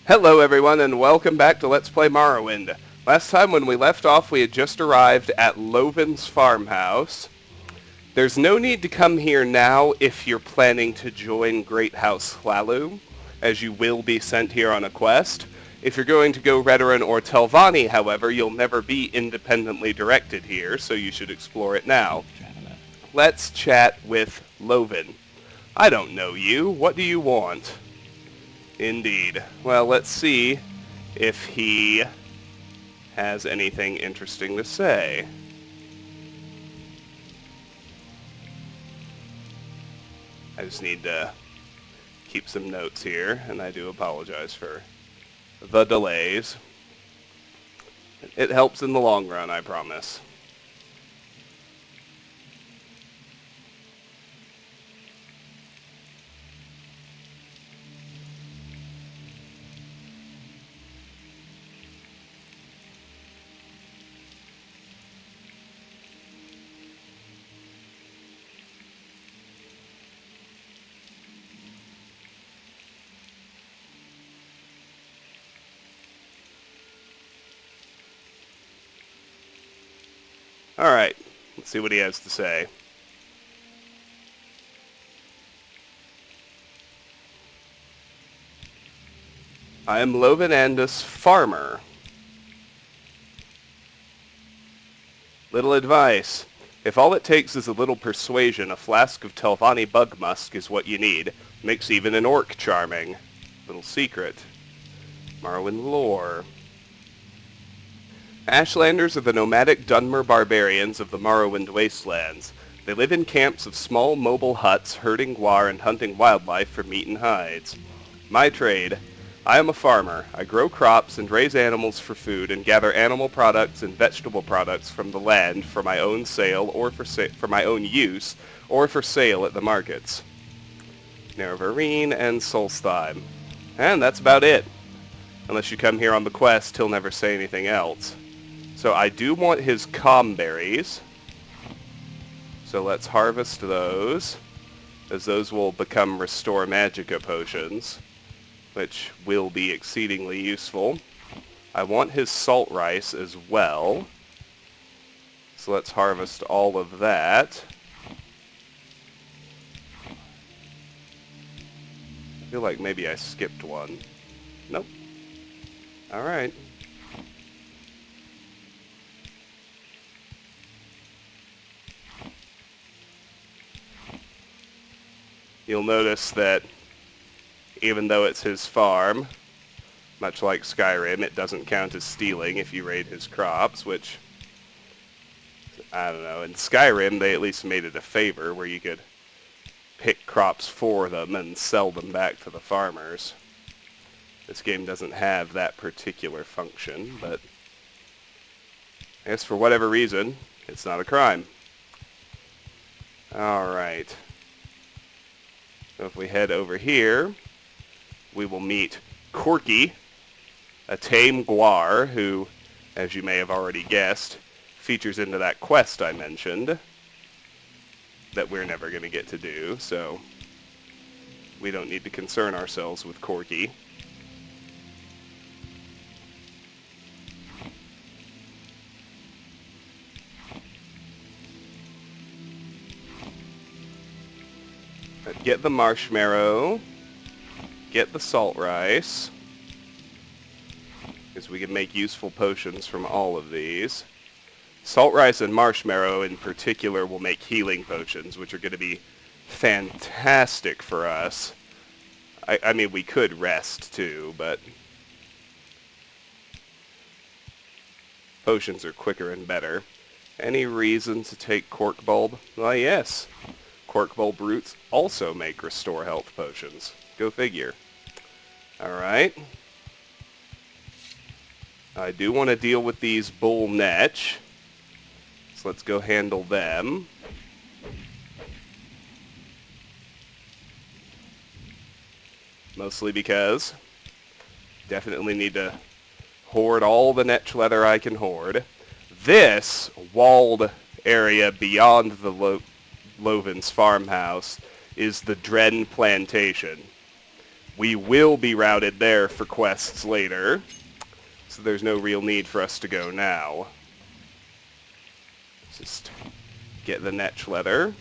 Hello everyone and welcome back to Let's Play Morrowind. Last time when we left off we had just arrived at Lovin's farmhouse. There's no need to come here now if you're planning to join Great House Hlalu, as you will be sent here on a quest. If you're going to go Redoran or Telvanni, however, you'll never be independently directed here, so you should explore it now. Let's chat with Lovin. I don't know you. What do you want? Indeed. Well, let's see if he has anything interesting to say. I just need to keep some notes here, and I do apologize for the delays. It helps in the long run, I promise. Alright, let's see what he has to say. I am Lovinandus Farmer. Little advice. If all it takes is a little persuasion, a flask of Telvanni bug musk is what you need. Makes even an orc charming. Little secret. Morrowind lore. Ashlanders are the nomadic Dunmer barbarians of the Morrowind wastelands. They live in camps of small mobile huts, herding Guar and hunting wildlife for meat and hides. My trade. I am a farmer. I grow crops and raise animals for food and gather animal products and vegetable products from the land for my own sale or for my own use or for sale at the markets. Nerevarine and Solstheim. And that's about it. Unless you come here on the quest, he'll never say anything else. So I do want his comberries. So let's harvest those, as those will become Restore Magicka potions, which will be exceedingly useful. I want his salt rice as well. So let's harvest all of that. I feel like maybe I skipped one. Nope. Alright. You'll notice that even though it's his farm, much like Skyrim, it doesn't count as stealing if you raid his crops, which, I don't know, in Skyrim they at least made it a favor where you could pick crops for them and sell them back to the farmers. This game doesn't have that particular function, but I guess for whatever reason, it's not a crime. Alright. So if we head over here, we will meet Corky, a tame Guar, who, as you may have already guessed, features into that quest I mentioned that we're never going to get to do, so we don't need to concern ourselves with Corky. Get the marshmallow, get the salt rice, because we can make useful potions from all of these. Salt rice and marshmallow in particular will make healing potions, which are going to be fantastic for us. I mean, we could rest too, but potions are quicker and better. Any reason to take cork bulb? Why, yes. Cork bulb roots also make restore health potions. Go figure. Alright. I do want to deal with these bull netch. So let's go handle them. Mostly because definitely need to hoard all the netch leather I can hoard. This walled area beyond the Lovin's farmhouse is the Dren Plantation. We will be routed there for quests later, so there's no real need for us to go now. Just get the netch leather.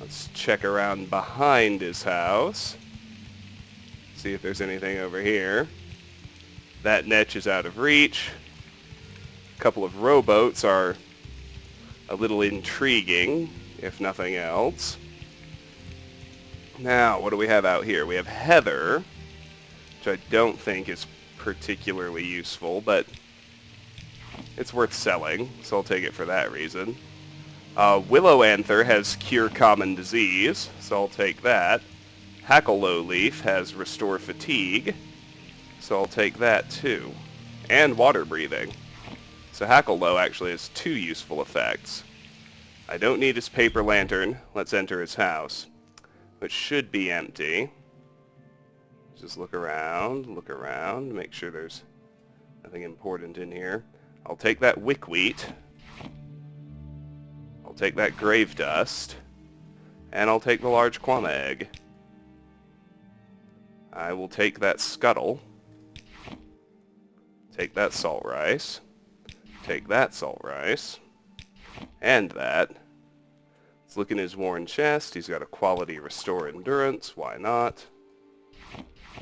Let's check around behind his house. See if there's anything over here. That netch is out of reach. A couple of rowboats are a little intriguing, if nothing else. Now, what do we have out here? We have heather, which I don't think is particularly useful, but it's worth selling, so I'll take it for that reason. Willow anther has cure common disease, so I'll take that. Hackalow leaf has restore fatigue, so I'll take that too. And water breathing. So Hackalow actually has 2 useful effects. I don't need his paper lantern. Let's enter his house, which should be empty. Just look around, make sure there's nothing important in here. I'll take that wickwheat. I'll take that grave dust. And I'll take the large quama egg. I will take that scuttle. Take that salt rice. Take that salt rice. And that. Let's look in his worn chest. He's got a quality restore endurance. Why not?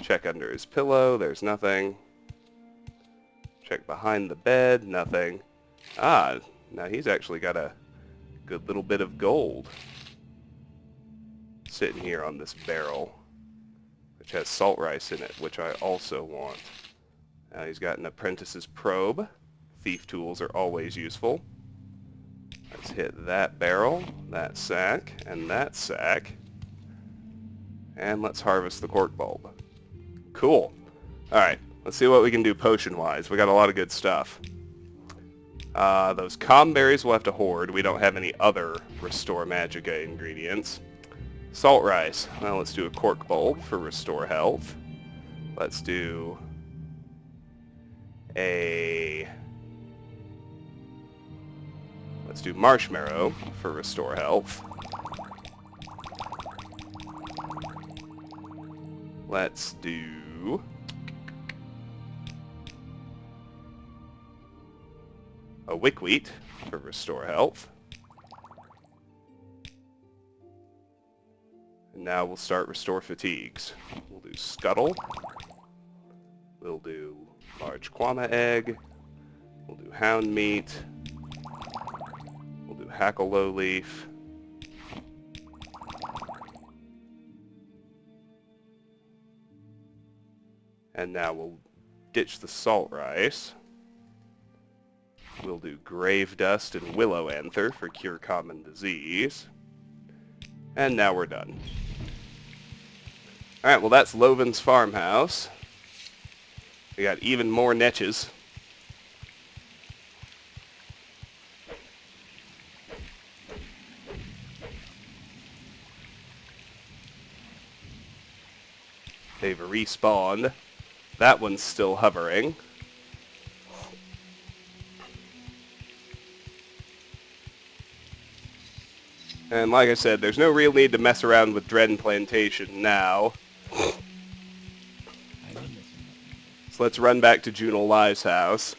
Check under his pillow. There's nothing. Check behind the bed. Nothing. Ah, now he's actually got a good little bit of gold sitting here on this barrel, which has salt rice in it, which I also want. Now he's got an apprentice's probe. Thief tools are always useful. Let's hit that barrel, that sack, and that sack. And let's harvest the cork bulb. Cool. Alright, let's see what we can do potion-wise. We got a lot of good stuff. Those calm berries we'll have to hoard. We don't have any other Restore Magica ingredients. Salt rice. Well, let's do a cork bulb for Restore Health. Let's do Let's do marshmallow for Restore Health. Let's do a wickwheat for Restore Health. And now we'll start Restore Fatigues. We'll do Scuttle. We'll do Large Quama Egg. We'll do Hound Meat. We'll do Hackalow Leaf. And now we'll ditch the salt rice. We'll do Grave Dust and Willow Anther for Cure Common Disease. And now we're done. Alright, well that's Lovin's farmhouse. We got even more netches. They've respawned. That one's still hovering. And like I said, there's no real need to mess around with Dren Plantation now. So let's run back to Junal Lai's house.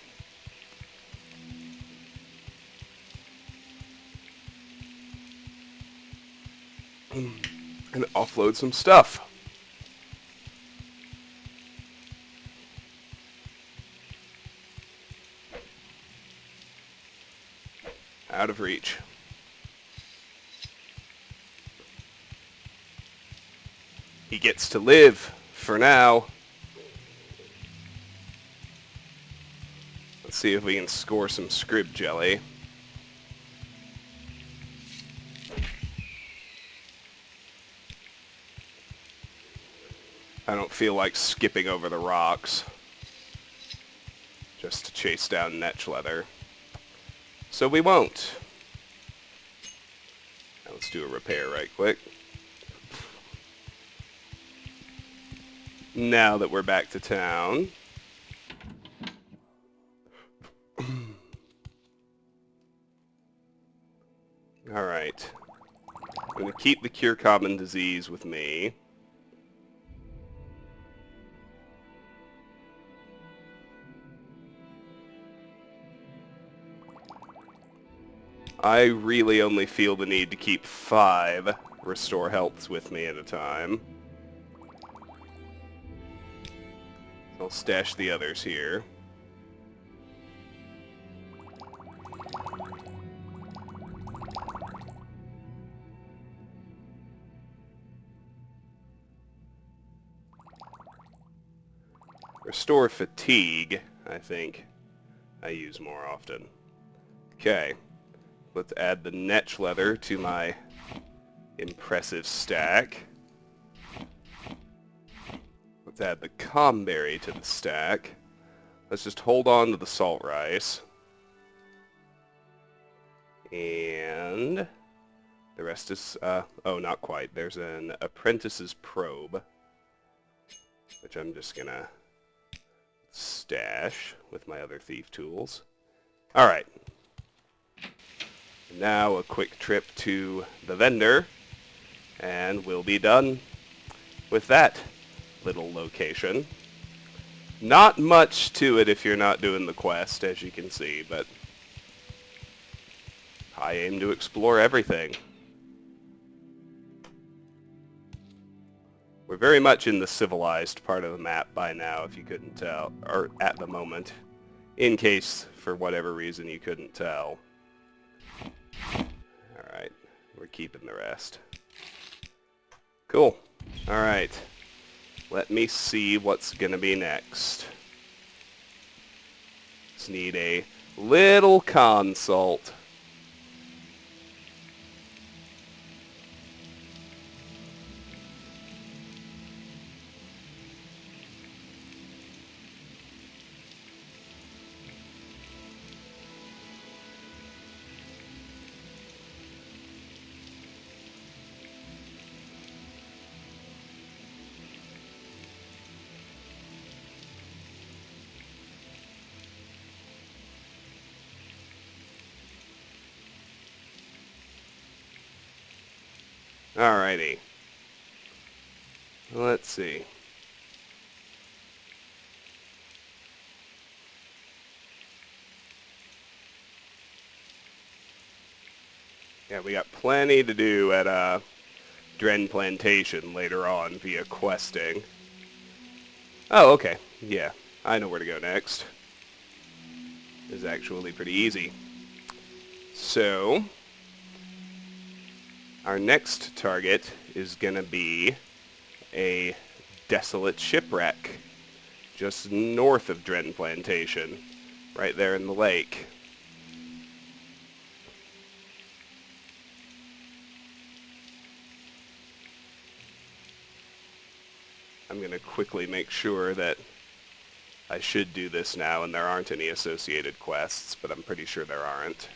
And offload some stuff. Out of reach. He gets to live, for now. Let's see if we can score some scrib jelly. I don't feel like skipping over the rocks just to chase down netch leather. So we won't. Now let's do a repair right quick. Now that we're back to town. Alright. I'm going to keep the Cure Common Disease with me. I really only feel the need to keep 5 restore healths with me at a time. I'll stash the others here. Restore fatigue, I think I use more often. Okay, let's add the netch leather to my impressive stack. Let's add the comberry to the stack. Let's just hold on to the salt rice. And the rest is, oh, not quite. There's an apprentice's probe, which I'm just gonna stash with my other thief tools. Alright. Now a quick trip to the vendor, and we'll be done with that little location. Not much to it if you're not doing the quest, as you can see, but I aim to explore everything. We're very much in the civilized part of the map by now, if you couldn't tell, or at the moment, in case, for whatever reason, you couldn't tell. Alright, we're keeping the rest. Cool. Alright, let me see what's gonna be next. Just need a little consult. Alrighty. Let's see. Yeah, we got plenty to do at Dren Plantation later on via questing. Oh, okay. Yeah, I know where to go next. It's actually pretty easy. So, our next target is going to be a desolate shipwreck just north of Dren Plantation, right there in the lake. I'm going to quickly make sure that I should do this now and there aren't any associated quests, but I'm pretty sure there aren't.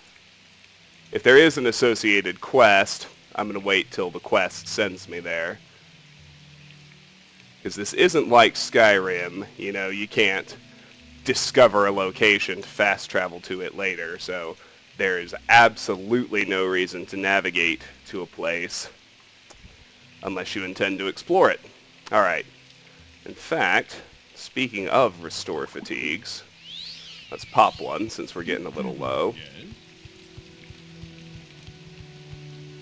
If there is an associated quest, I'm going to wait till the quest sends me there. Because this isn't like Skyrim, you know, you can't discover a location to fast travel to it later, so there is absolutely no reason to navigate to a place unless you intend to explore it. Alright. In fact, speaking of restore fatigues, let's pop one since we're getting a little low.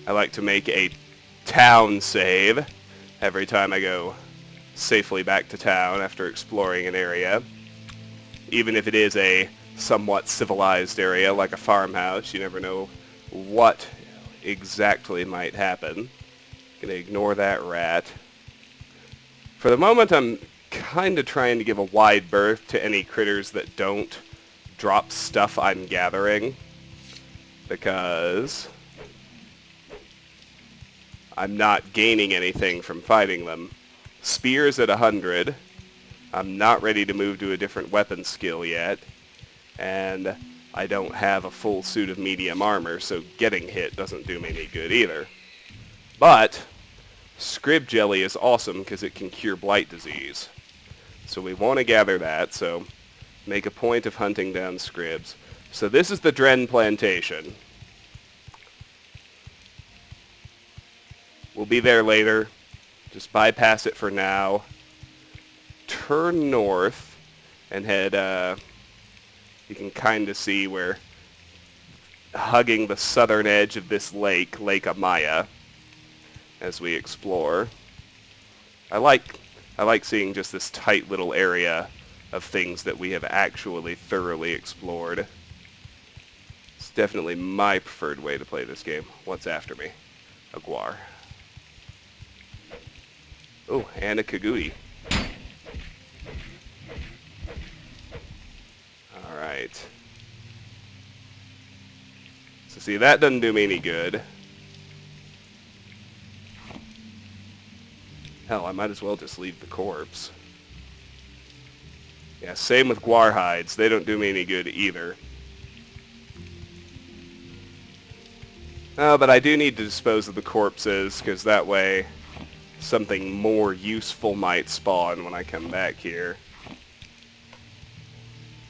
I like to make a town save every time I go safely back to town after exploring an area. Even if it is a somewhat civilized area like a farmhouse, you never know what exactly might happen. Gonna ignore that rat. For the moment, I'm kind of trying to give a wide berth to any critters that don't drop stuff I'm gathering, because I'm not gaining anything from fighting them. Spears at 100. I'm not ready to move to a different weapon skill yet. And I don't have a full suit of medium armor, so getting hit doesn't do me any good either. But Scrib Jelly is awesome because it can cure blight disease. So we want to gather that, so make a point of hunting down Scribs. So this is the Dren Plantation. We'll be there later. Just bypass it for now. Turn north and head, you can kind of see where hugging the southern edge of this lake, Lake Amaya, as we explore. I like seeing just this tight little area of things that we have actually thoroughly explored. It's definitely my preferred way to play this game. What's after me? A Guar. Oh, and a Kagudi. Alright. So see, that doesn't do me any good. Hell, I might as well just leave the corpse. Yeah, same with Guar hides. They don't do me any good either. But I do need to dispose of the corpses, because that way something more useful might spawn when I come back here.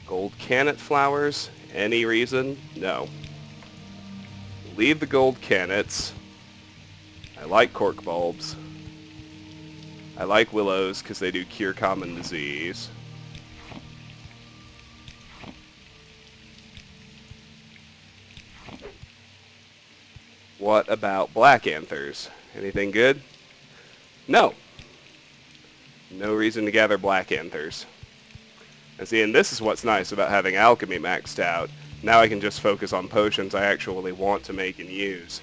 Gold cannet flowers? Any reason? No. Leave the gold cannets. I like cork bulbs. I like willows because they do cure common disease. What about black anthers? Anything good? No. No reason to gather black anthers. And see, and this is what's nice about having alchemy maxed out. Now I can just focus on potions I actually want to make and use.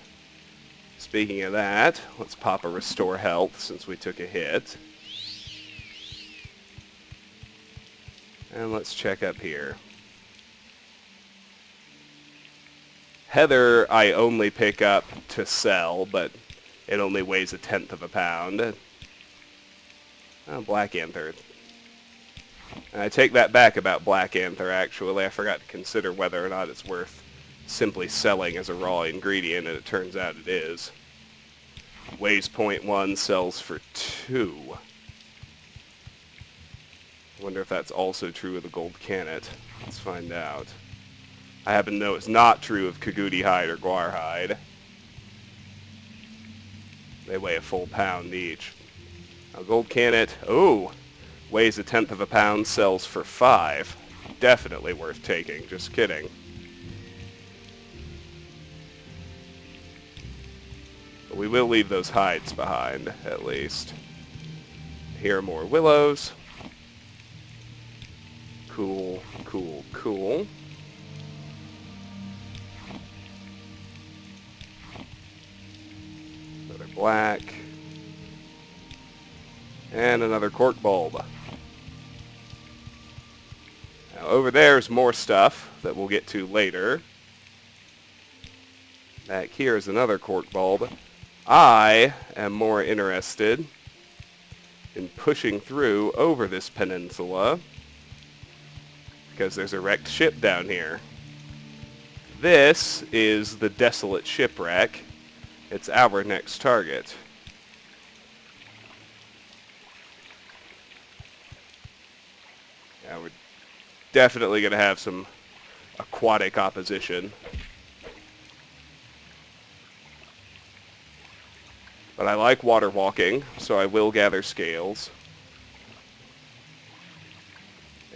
Speaking of that, let's pop a restore health since we took a hit. And let's check up here. Heather I only pick up to sell, but it only weighs 1/10 of a pound. Oh, Black Anther. And I take that back about Black Anther, actually. I forgot to consider whether or not it's worth simply selling as a raw ingredient, and it turns out it is. Weighs 0.1, sells for 2. I wonder if that's also true of the gold cannet. Let's find out. I happen to know it's not true of Kagudi hide or Guar hide. They weigh a full pound each. Now gold cannet, oh, weighs 1/10 of a pound, sells for 5. Definitely worth taking, just kidding. But we will leave those hides behind, at least. Here are more willows. Cool, cool, cool. Another black. And another cork bulb. Now over there's more stuff that we'll get to later. Back here is another cork bulb. I am more interested in pushing through over this peninsula because there's a wrecked ship down here. This is the desolate shipwreck. It's our next target. Now we're definitely going to have some aquatic opposition. But I like water walking, so I will gather scales.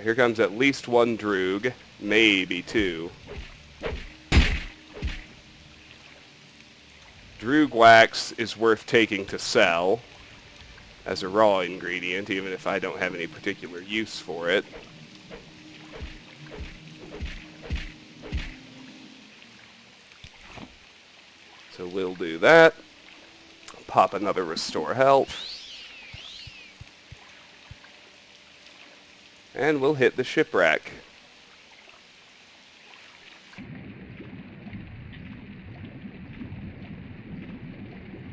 Here comes at least one droog, maybe 2. Droog wax is worth taking to sell as a raw ingredient, even if I don't have any particular use for it. So we'll do that. Pop another restore health. And we'll hit the shipwreck.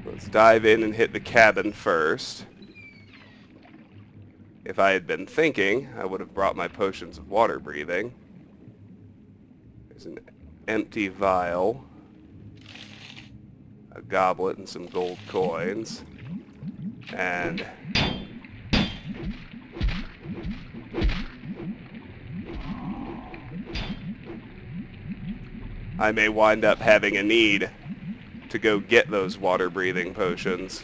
Let's dive in and hit the cabin first. If I had been thinking, I would have brought my potions of water breathing. There's an empty vial, a goblet, and some gold coins. And I may wind up having a need to go get those water-breathing potions.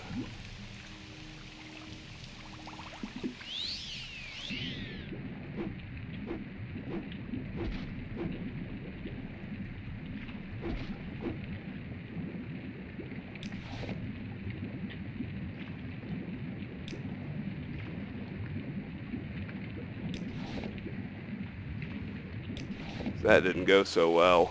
That didn't go so well.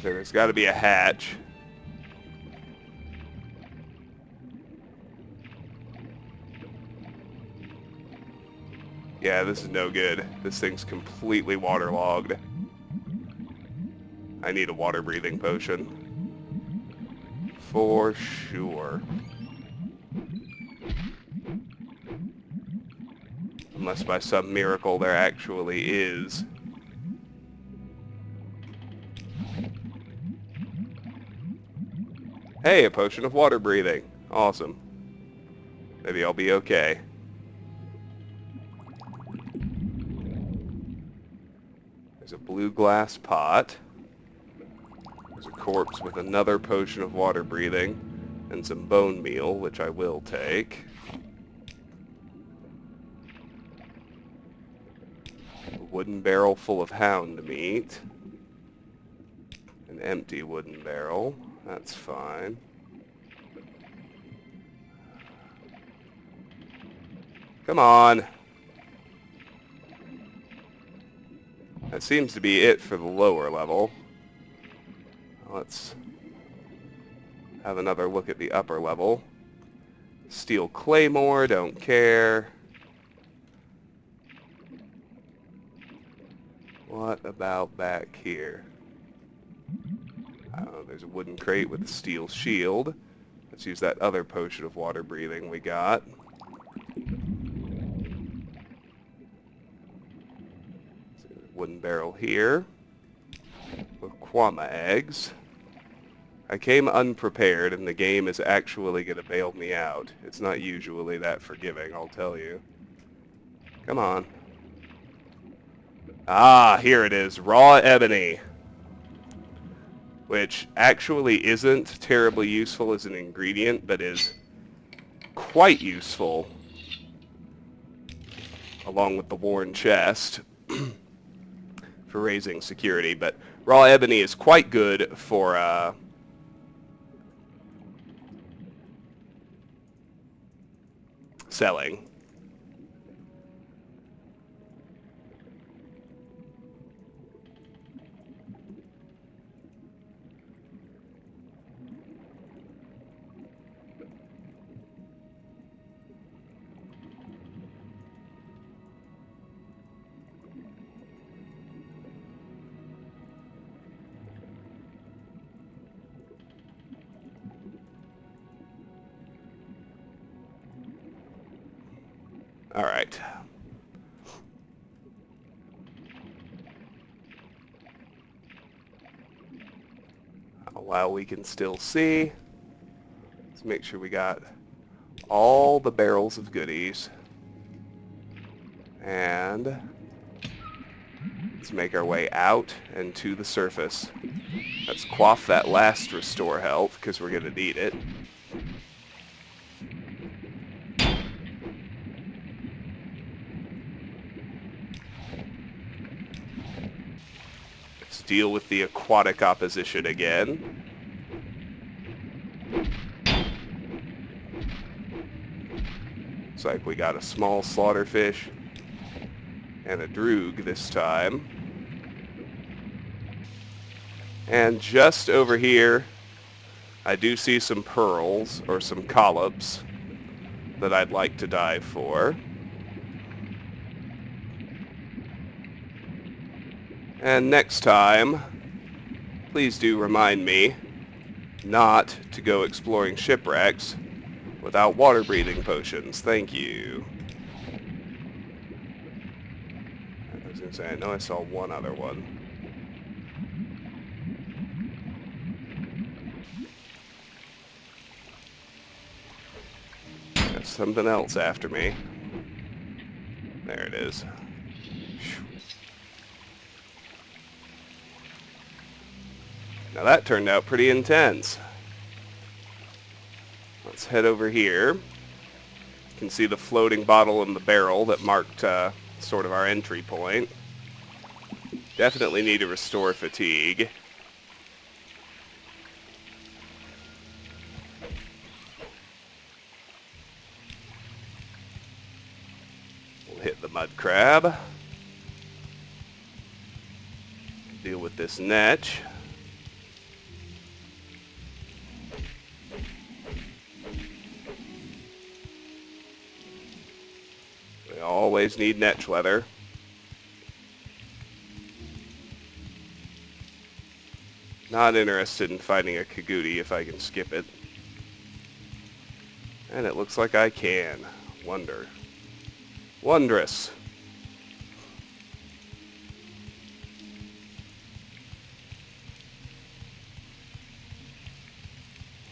There's got to be a hatch. Yeah, this is no good. This thing's completely waterlogged. I need a water-breathing potion. For sure. Unless by some miracle there actually is. Hey, a potion of water breathing. Awesome. Maybe I'll be okay. There's a blue glass pot. There's a corpse with another potion of water breathing and some bone meal, which I will take. A wooden barrel full of hound meat. An empty wooden barrel. That's fine. Come on. That seems to be it for the lower level. Let's have another look at the upper level. Steel claymore, don't care. What about back here? There's a wooden crate with a steel shield. Let's use that other potion of water breathing we got. Wooden barrel here with kwama eggs. I came unprepared and the game is actually going to bail me out. It's not usually that forgiving, I'll tell you. Come on. Ah, here it is. Raw ebony. Which actually isn't terribly useful as an ingredient, but is quite useful along with the worn chest for raising security. But raw ebony is quite good for selling. All right. While we can still see, let's make sure we got all the barrels of goodies. And let's make our way out and to the surface. Let's quaff that last restore health, because we're going to need it. Let's deal with the aquatic opposition again. Looks like we got a small slaughterfish and a droog this time. And just over here, I do see some pearls, or some collops, that I'd like to dive for. And next time, please do remind me not to go exploring shipwrecks without water-breathing potions. Thank you. I was going to say, I know I saw one other one. There's something else after me. There it is. Now that turned out pretty intense. Let's head over here. You can see the floating bottle in the barrel that marked sort of our entry point. Definitely need to restore fatigue. crab. Deal with this netch. We always need netch leather. Not interested in fighting a Kagudi if I can skip it. And it looks like I can. Wondrous.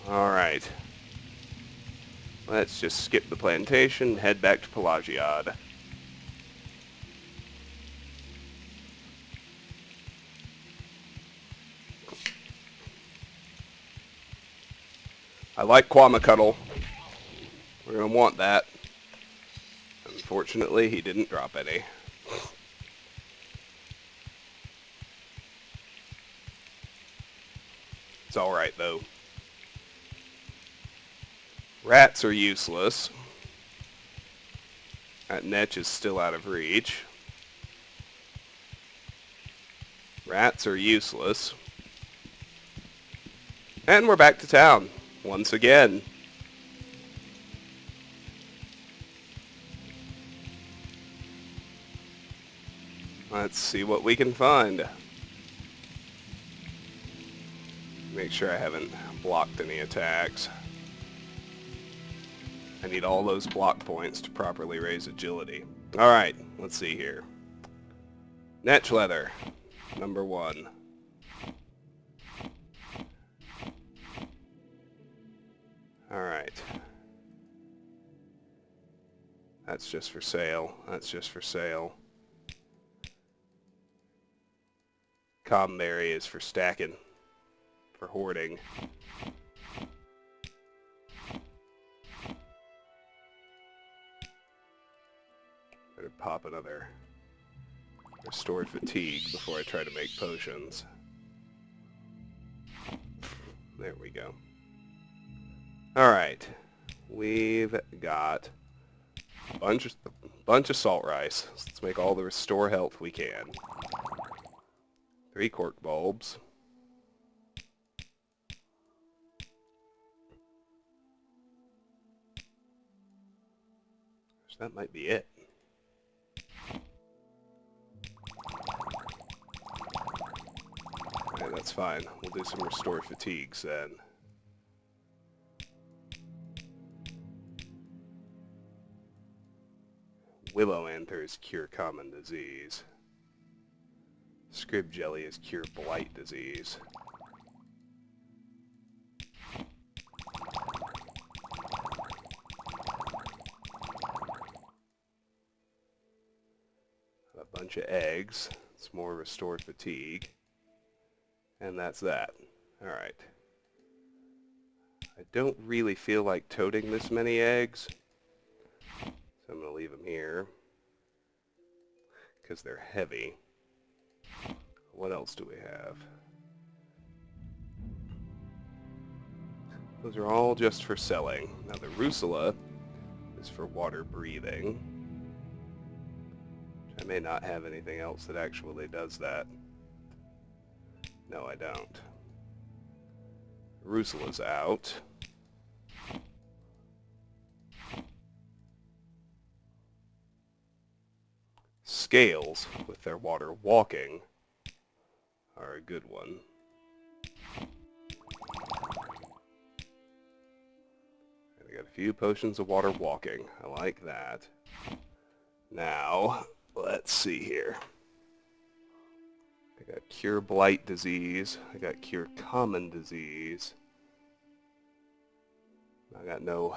Alright. Let's just skip the plantation and head back to Pelagiad. I like Quamacuddle. We're going to want that. Unfortunately, he didn't drop any. It's alright, though. Rats are useless. That netch is still out of reach. Rats are useless. And we're back to town. Once again. Let's see what we can find. Make sure I haven't blocked any attacks. I need all those block points to properly raise agility. Alright, let's see here. Netch leather, number 1. Alright. That's just for sale. That's just for sale. Cobberry is for stacking. For hoarding. Better pop another restored fatigue before I try to make potions. There we go. Alright. We've got a bunch of salt rice. Let's make all the restore health we can. 3 cork bulbs. So that might be it. Alright, that's fine. We'll do some restore fatigues then. Willow anthers cure common disease. Scrib jelly is cure blight disease. A bunch of eggs. It's more restored fatigue. And that's that. Alright. I don't really feel like toting this many eggs. So I'm going to leave them here. Because they're heavy. What else do we have? Those are all just for selling. Now the Rusula is for water breathing. I may not have anything else that actually does that. No, I don't. Rusula's out. Scales, with their water walking, are a good one. And I got a few potions of water walking. I like that. Now, let's see here. I got cure blight disease. I got cure common disease. I got no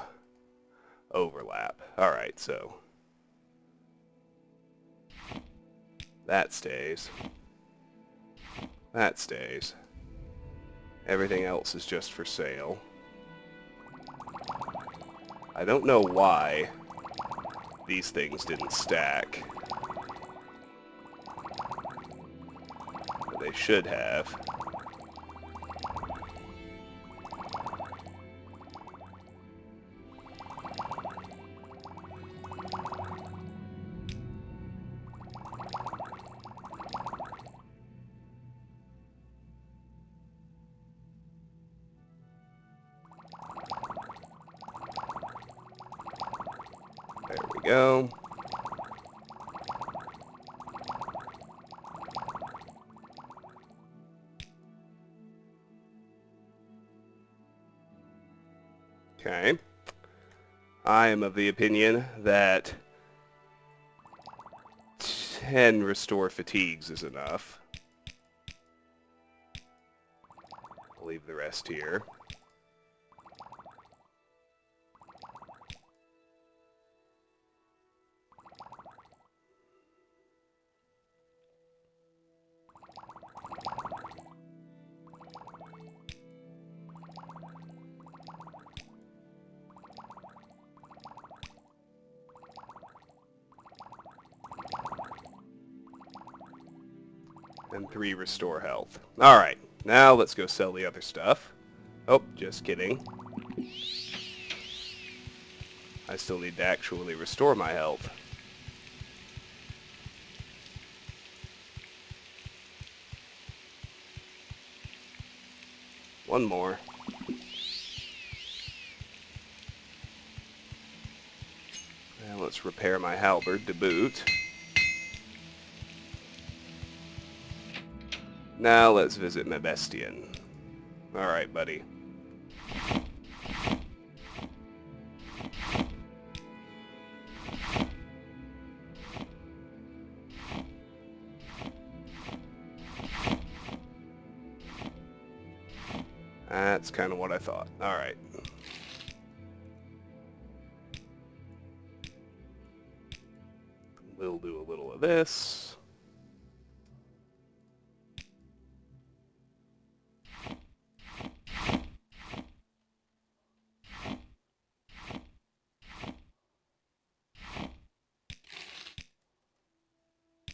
overlap. Alright, so that stays. That stays. Everything else is just for sale. I don't know why these things didn't stack. But they should have. go. Okay. I am of the opinion that 10 restore fatigues is enough. I'll leave the rest here. And 3 restore health. Alright, now let's go sell the other stuff. Oh, just kidding. I still need to actually restore my health. One more. And let's repair my halberd to boot. Now let's visit my Bestian. Alright, buddy. That's kind of what I thought. Alright. We'll do a little of this.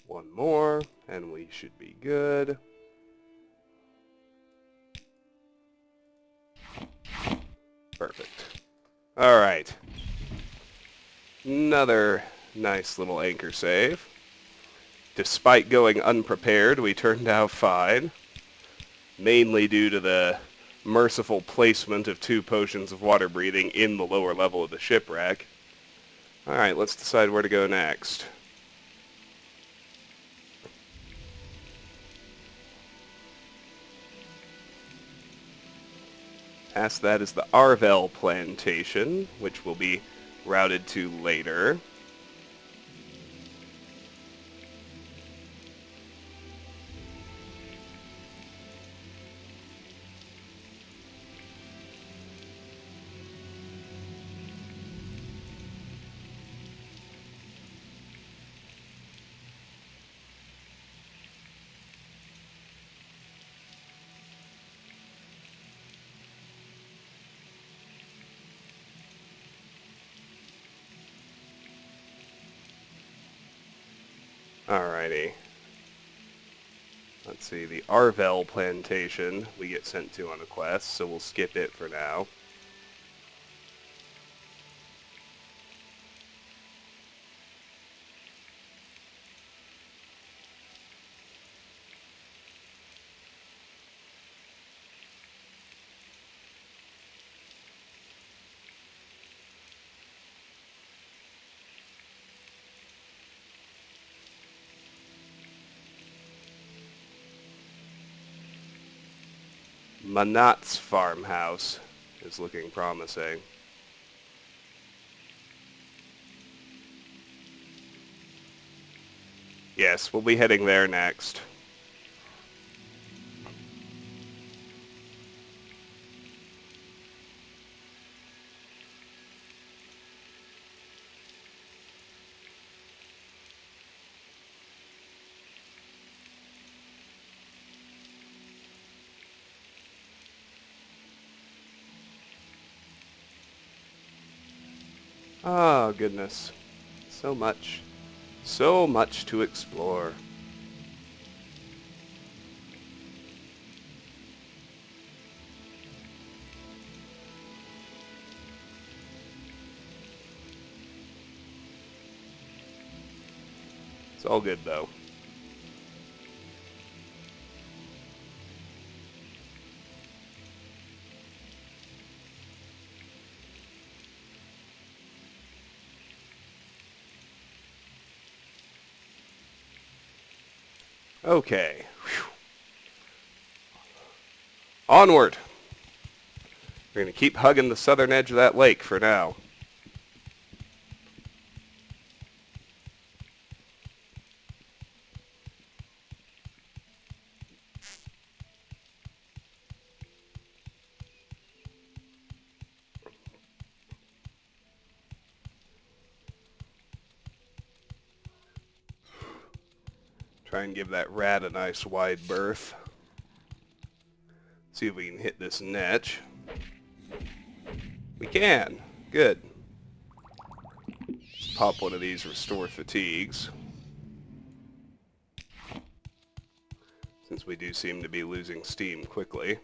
One more, and we should be good. Perfect. Alright. Another nice little anchor save. Despite going unprepared, we turned out fine. Mainly due to the merciful placement of 2 potions of water breathing in the lower level of the shipwreck. Alright, let's decide where to go next. Past that is the Arvel Plantation, which will be routed to later. Alrighty. Let's see, the Arvel Plantation we get sent to on a quest, so we'll skip it for now. Manat's farmhouse is looking promising. Yes, we'll be heading there next. Oh, goodness. So much. So much to explore. It's all good, though. Okay. Whew. Onward! We're going to keep hugging the southern edge of that lake for now. Try and give that rat a nice wide berth. See if we can hit this niche. We can. Good. Let's pop one of these restore fatigues. Since we do seem to be losing steam quickly.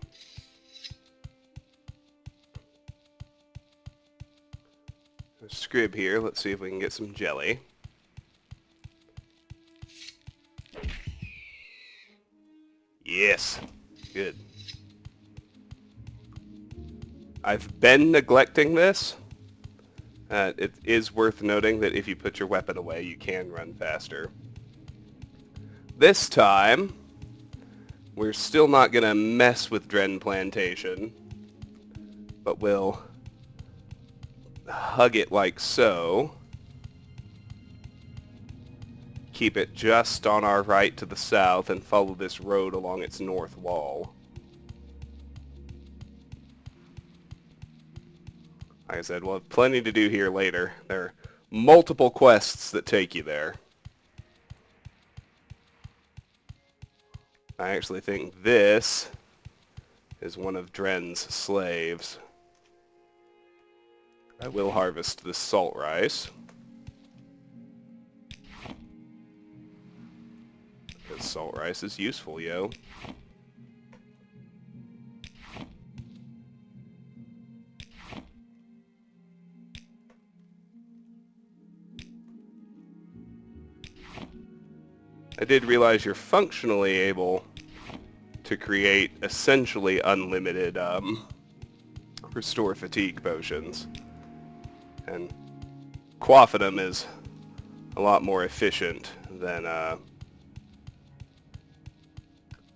Scrib here. Let's see if we can get some jelly. Yes. Good. I've been neglecting this. It is worth noting that if you put your weapon away, you can run faster. This time, we're still not going to mess with Dren Plantation, but we'll hug it like so. Keep it just on our right to the south and follow this road along its north wall. Like I said, we'll have plenty to do here later. There are multiple quests that take you there. I actually think this is one of Dren's slaves. I will harvest this salt rice. Because salt rice is useful, yo. I did realize you're functionally able to create essentially unlimited restore fatigue potions. And quaffing them is a lot more efficient than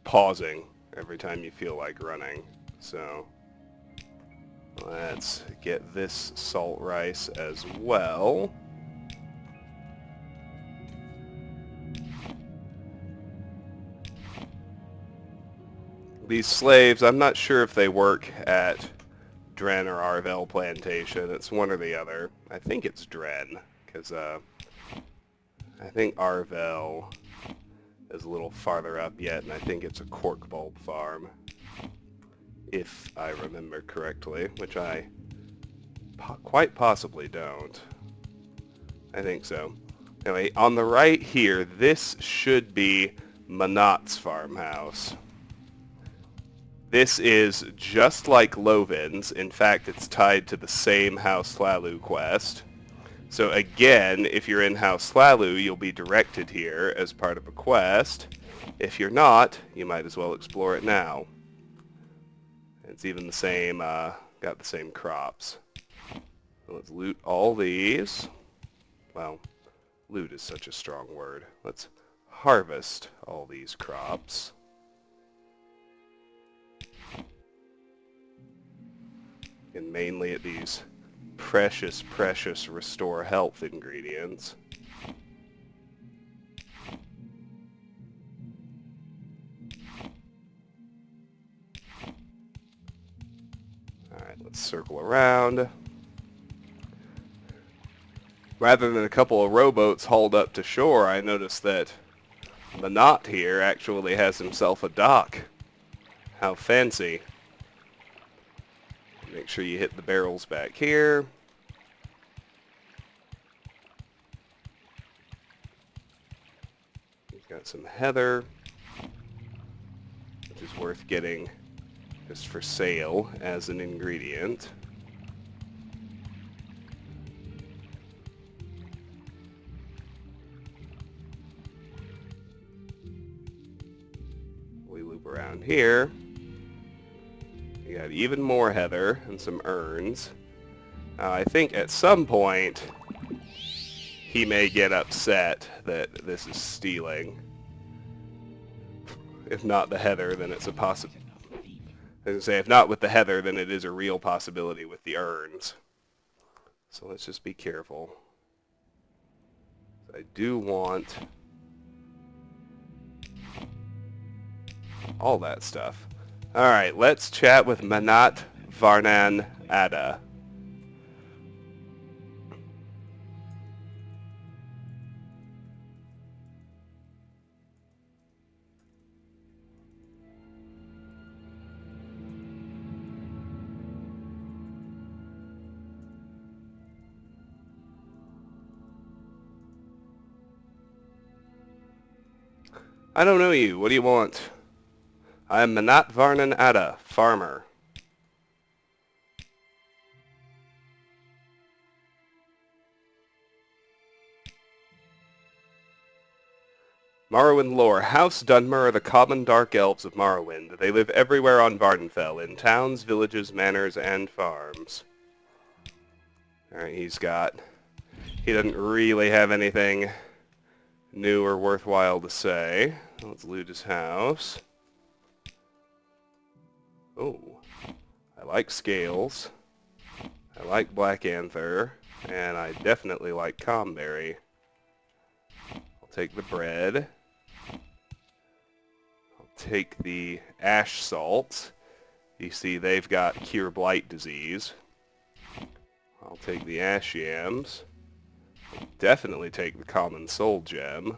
pausing every time you feel like running. So let's get this salt rice as well. These slaves, I'm not sure if they work at Dren or Arvel Plantation. It's one or the other. I think it's Dren, because I think Arvel is a little farther up yet, and I think it's a cork bulb farm, if I remember correctly, which I quite possibly don't. I think so. Anyway, on the right here, this should be Manat's farmhouse. This is just like Lovin's. In fact, it's tied to the same House Hlalu quest. So again, if you're in House Hlalu, you'll be directed here as part of a quest. If you're not, you might as well explore it now. It's even the same, got the same crops. So let's loot all these. Well, loot is such a strong word. Let's harvest all these crops. And mainly at these precious, precious restore health ingredients. Alright, let's circle around. Rather than a couple of rowboats hauled up to shore, I noticed that Manat here actually has himself a dock. How fancy. Make sure you hit the barrels back here. We've got some heather, which is worth getting just for sale as an ingredient. We loop around here. We got even more heather and some urns. I think at some point he may get upset that this is stealing. If not the heather, then it's a possibility. I was gonna say, if not with the heather, then it is a real possibility with the urns. So let's just be careful. I do want all that stuff. Alright, let's chat with Manat Varnan Ada. I don't know you. What do you want? I am Manat Varnan Ada, farmer. Morrowind lore. House Dunmer are the common dark elves of Morrowind. They live everywhere on Vardenfell, in towns, villages, manors, and farms. Alright, he doesn't really have anything new or worthwhile to say. Let's loot his house. Oh, I like scales. I like Black Anther. And I definitely like Comberry. I'll take the bread. I'll take the ash salt. You see, they've got cure blight disease. I'll take the ash yams. I'll definitely take the common soul gem.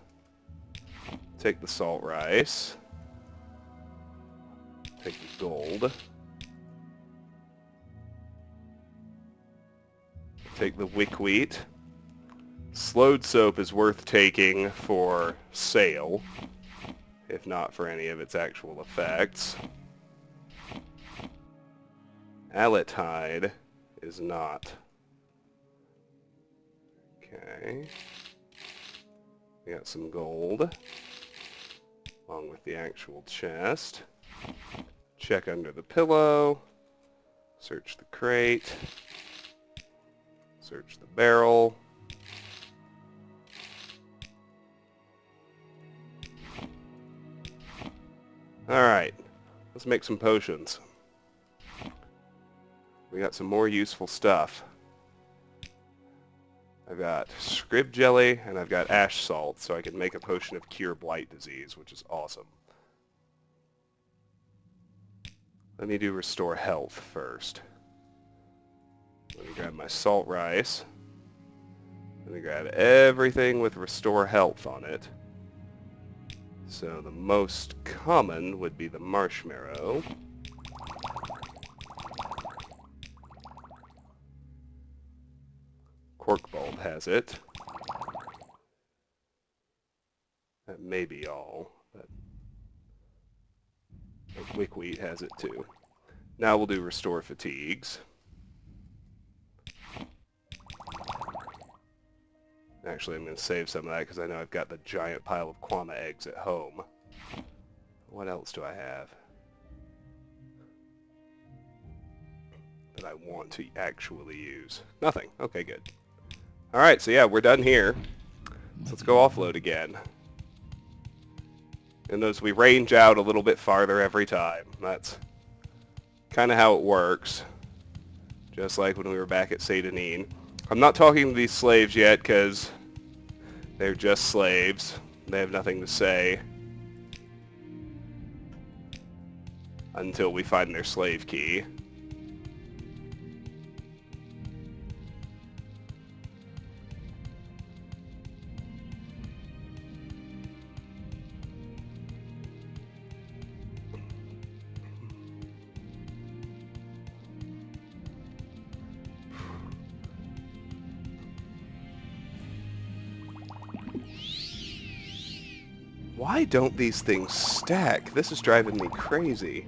Take the salt rice. Take the gold. Take the wickweat. Slowed soap is worth taking for sale, if not for any of its actual effects. Aletide is not. Okay. We got some gold, along with the actual chest. Check under the pillow. Search the crate. Search the barrel. Alright, let's make some potions. We got some more useful stuff. I've got scrib jelly and I've got ash salt, so I can make a potion of cure blight disease, which is awesome. Let me do restore health first. Let me grab my salt rice. Let me grab everything with restore health on it. So the most common would be the marshmallow. Corkbulb has it. That may be all, but wickweat has it too. Now we'll do restore fatigues. Actually, I'm going to save some of that because I know I've got the giant pile of Quama eggs at home. What else do I have that I want to actually use? Nothing. Okay, good. Alright, so yeah, we're done here. So let's go offload again. And notice we range out a little bit farther every time. That's kind of how it works. Just like when we were back at Seydanine. I'm not talking to these slaves yet because they're just slaves. They have nothing to say until we find their slave key. Why don't these things stack? This is driving me crazy.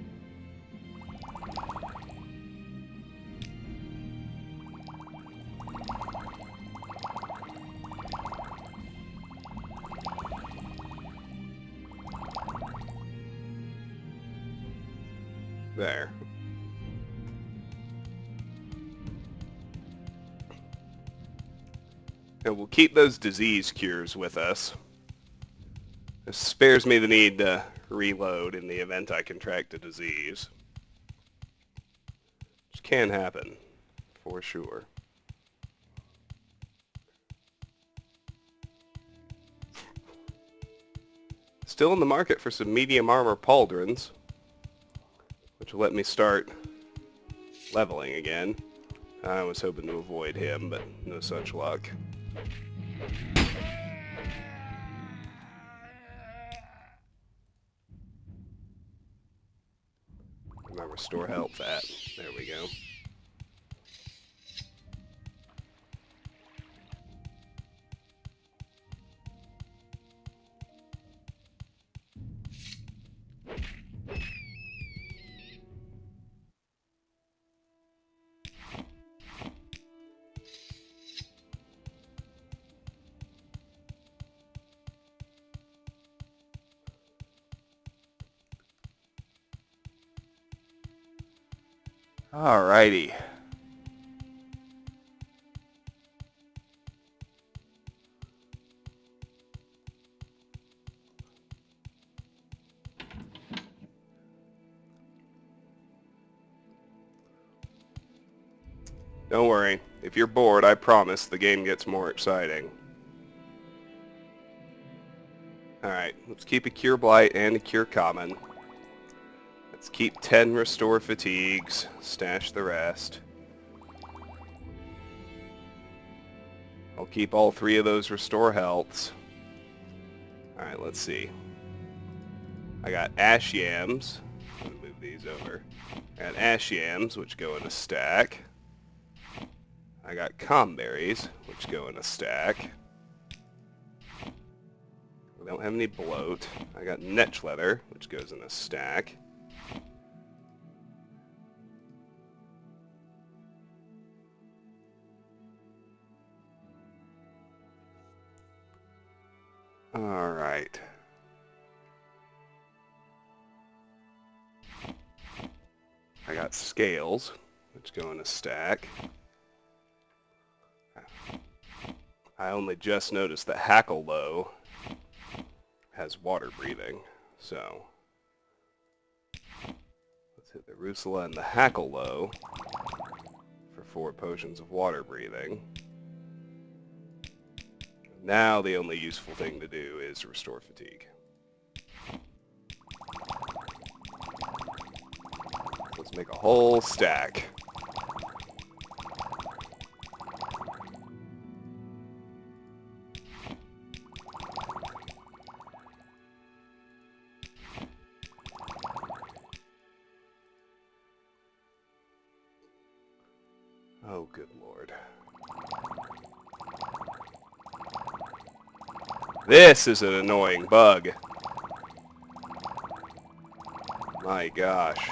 There. And we'll keep those disease cures with us. It spares me the need to reload in the event I contract a disease. Which can happen, for sure. Still in the market for some medium armor pauldrons, which will let me start leveling again. I was hoping to avoid him, but no such luck. My restore health at. There we go. Alrighty. Don't worry. If you're bored, I promise the game gets more exciting. Alright, let's keep a Cure Blight and a Cure Common. Let's keep 10 Restore Fatigues, stash the rest. I'll keep all 3 of those Restore Healths. Alright, let's see. I got Ash Yams. Let me move these over. I got Ash Yams, which go in a stack. I got Comberries, which go in a stack. We don't have any bloat. I got Netch Leather, which goes in a stack. Alright. I got Scales, which go in a stack. I only just noticed that Hackle Low has water breathing, so let's hit the Rusula and the Hackle Low for 4 potions of water breathing. Now the only useful thing to do is restore fatigue. Let's make a whole stack. Oh, good lord. This is an annoying bug. My gosh.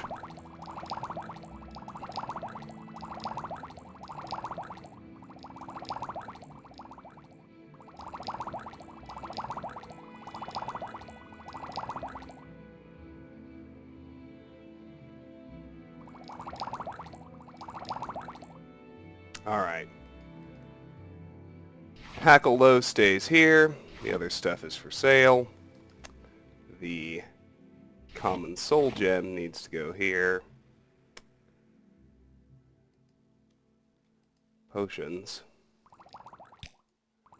Alright. Hackle Low stays here. The other stuff is for sale. The Common Soul Gem needs to go here. Potions.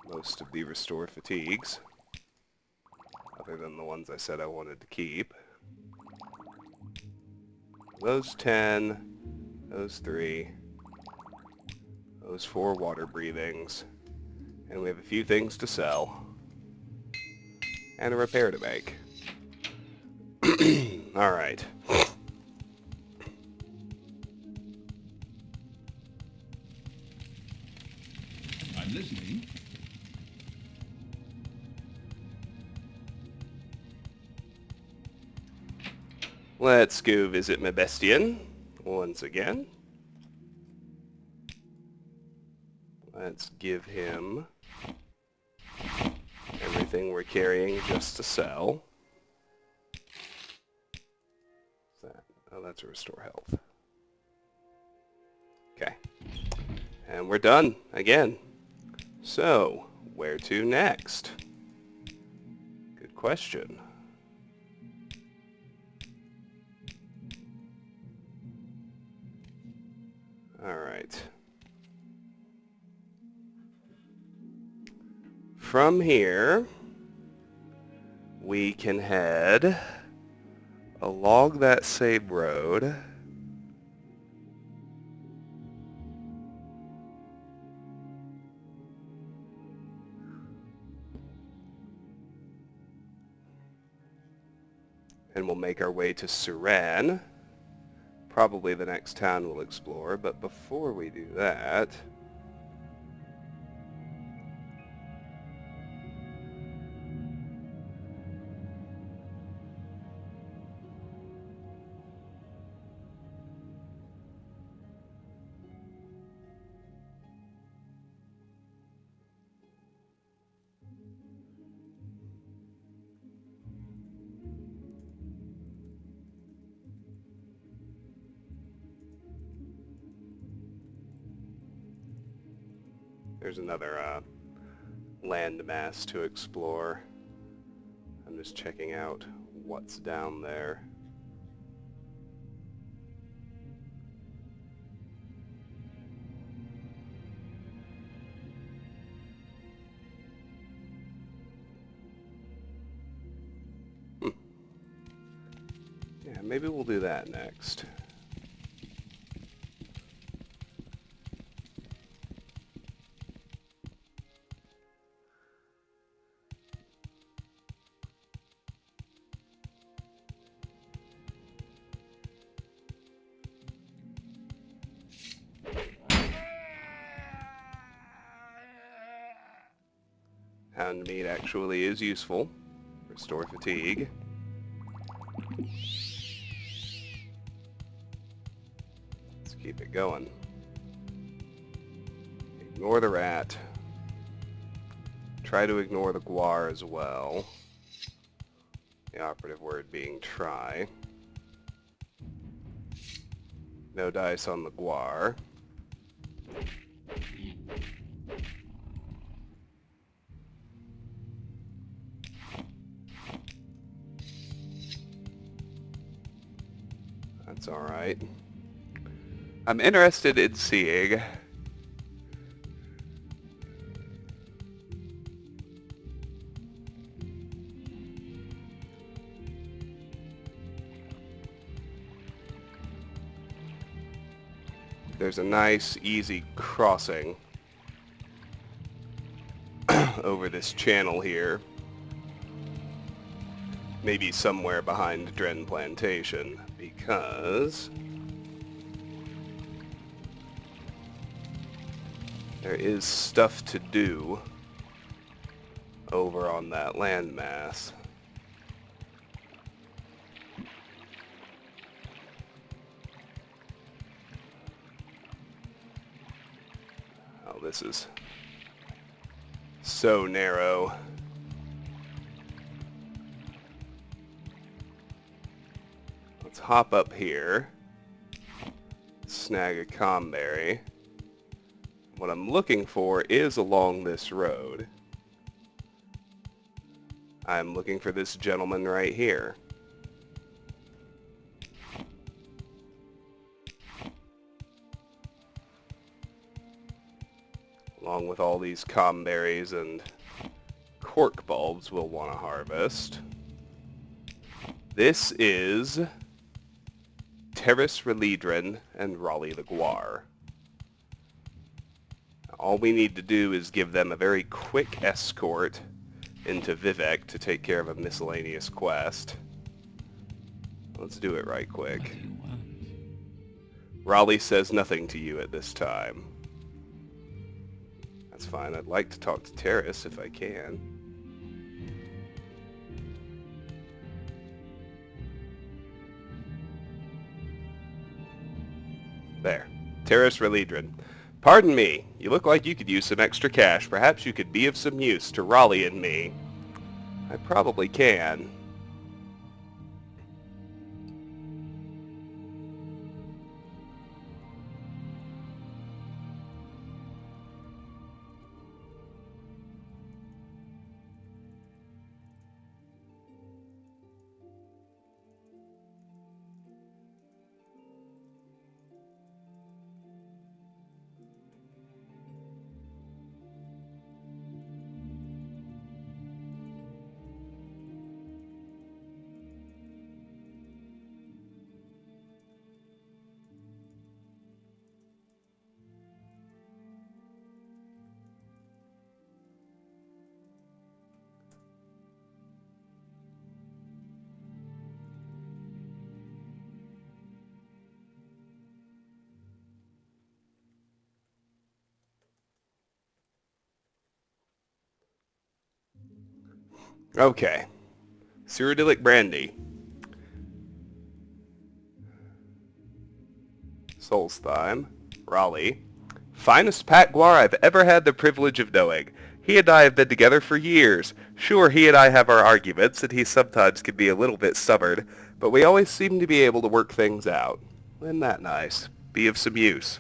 Most of the Restore Fatigues. Other than the ones I said I wanted to keep. Those 10. Those 3. Those 4 water breathings. And we have a few things to sell. And a repair to make. Alright. I'm listening. Let's go visit my Bestian once again. Let's give him everything we're carrying just to sell. What's that? Oh, that's a restore health. Okay. And we're done again. So, where to next? Good question. Alright. From here, we can head along that same road. And we'll make our way to Suran. Probably the next town we'll explore, but before we do that... There's another landmass to explore. I'm just checking out what's down there. Yeah, maybe we'll do that next. Hound meat actually is useful. Restore fatigue. Let's keep it going. Ignore the rat. Try to ignore the Guar as well. The operative word being try. No dice on the Guar. That's alright. I'm interested in seeing there's a nice, easy crossing over this channel here. Maybe somewhere behind Dren Plantation, because there is stuff to do over on that landmass. Oh, this is so narrow. Let's hop up here, snag a comberry. What I'm looking for is along this road. I'm looking for this gentleman right here. Along with all these comberries and cork bulbs we'll want to harvest. This is Terrace Relidrin and Raleigh the Guar. All we need to do is give them a very quick escort into Vivek to take care of a miscellaneous quest. Let's do it right quick. What do you want? Raleigh says nothing to you at this time. That's fine. I'd like to talk to Terrace if I can. There. Terrace Relidrin. Pardon me. You look like you could use some extra cash. Perhaps you could be of some use to Raleigh and me. I probably can. Okay. Cyrodiilic brandy. Solstheim. Raleigh. Finest Pat Guar I've ever had the privilege of knowing. He and I have been together for years. Sure, he and I have our arguments, and he sometimes can be a little bit stubborn, but we always seem to be able to work things out. Isn't that nice? Be of some use.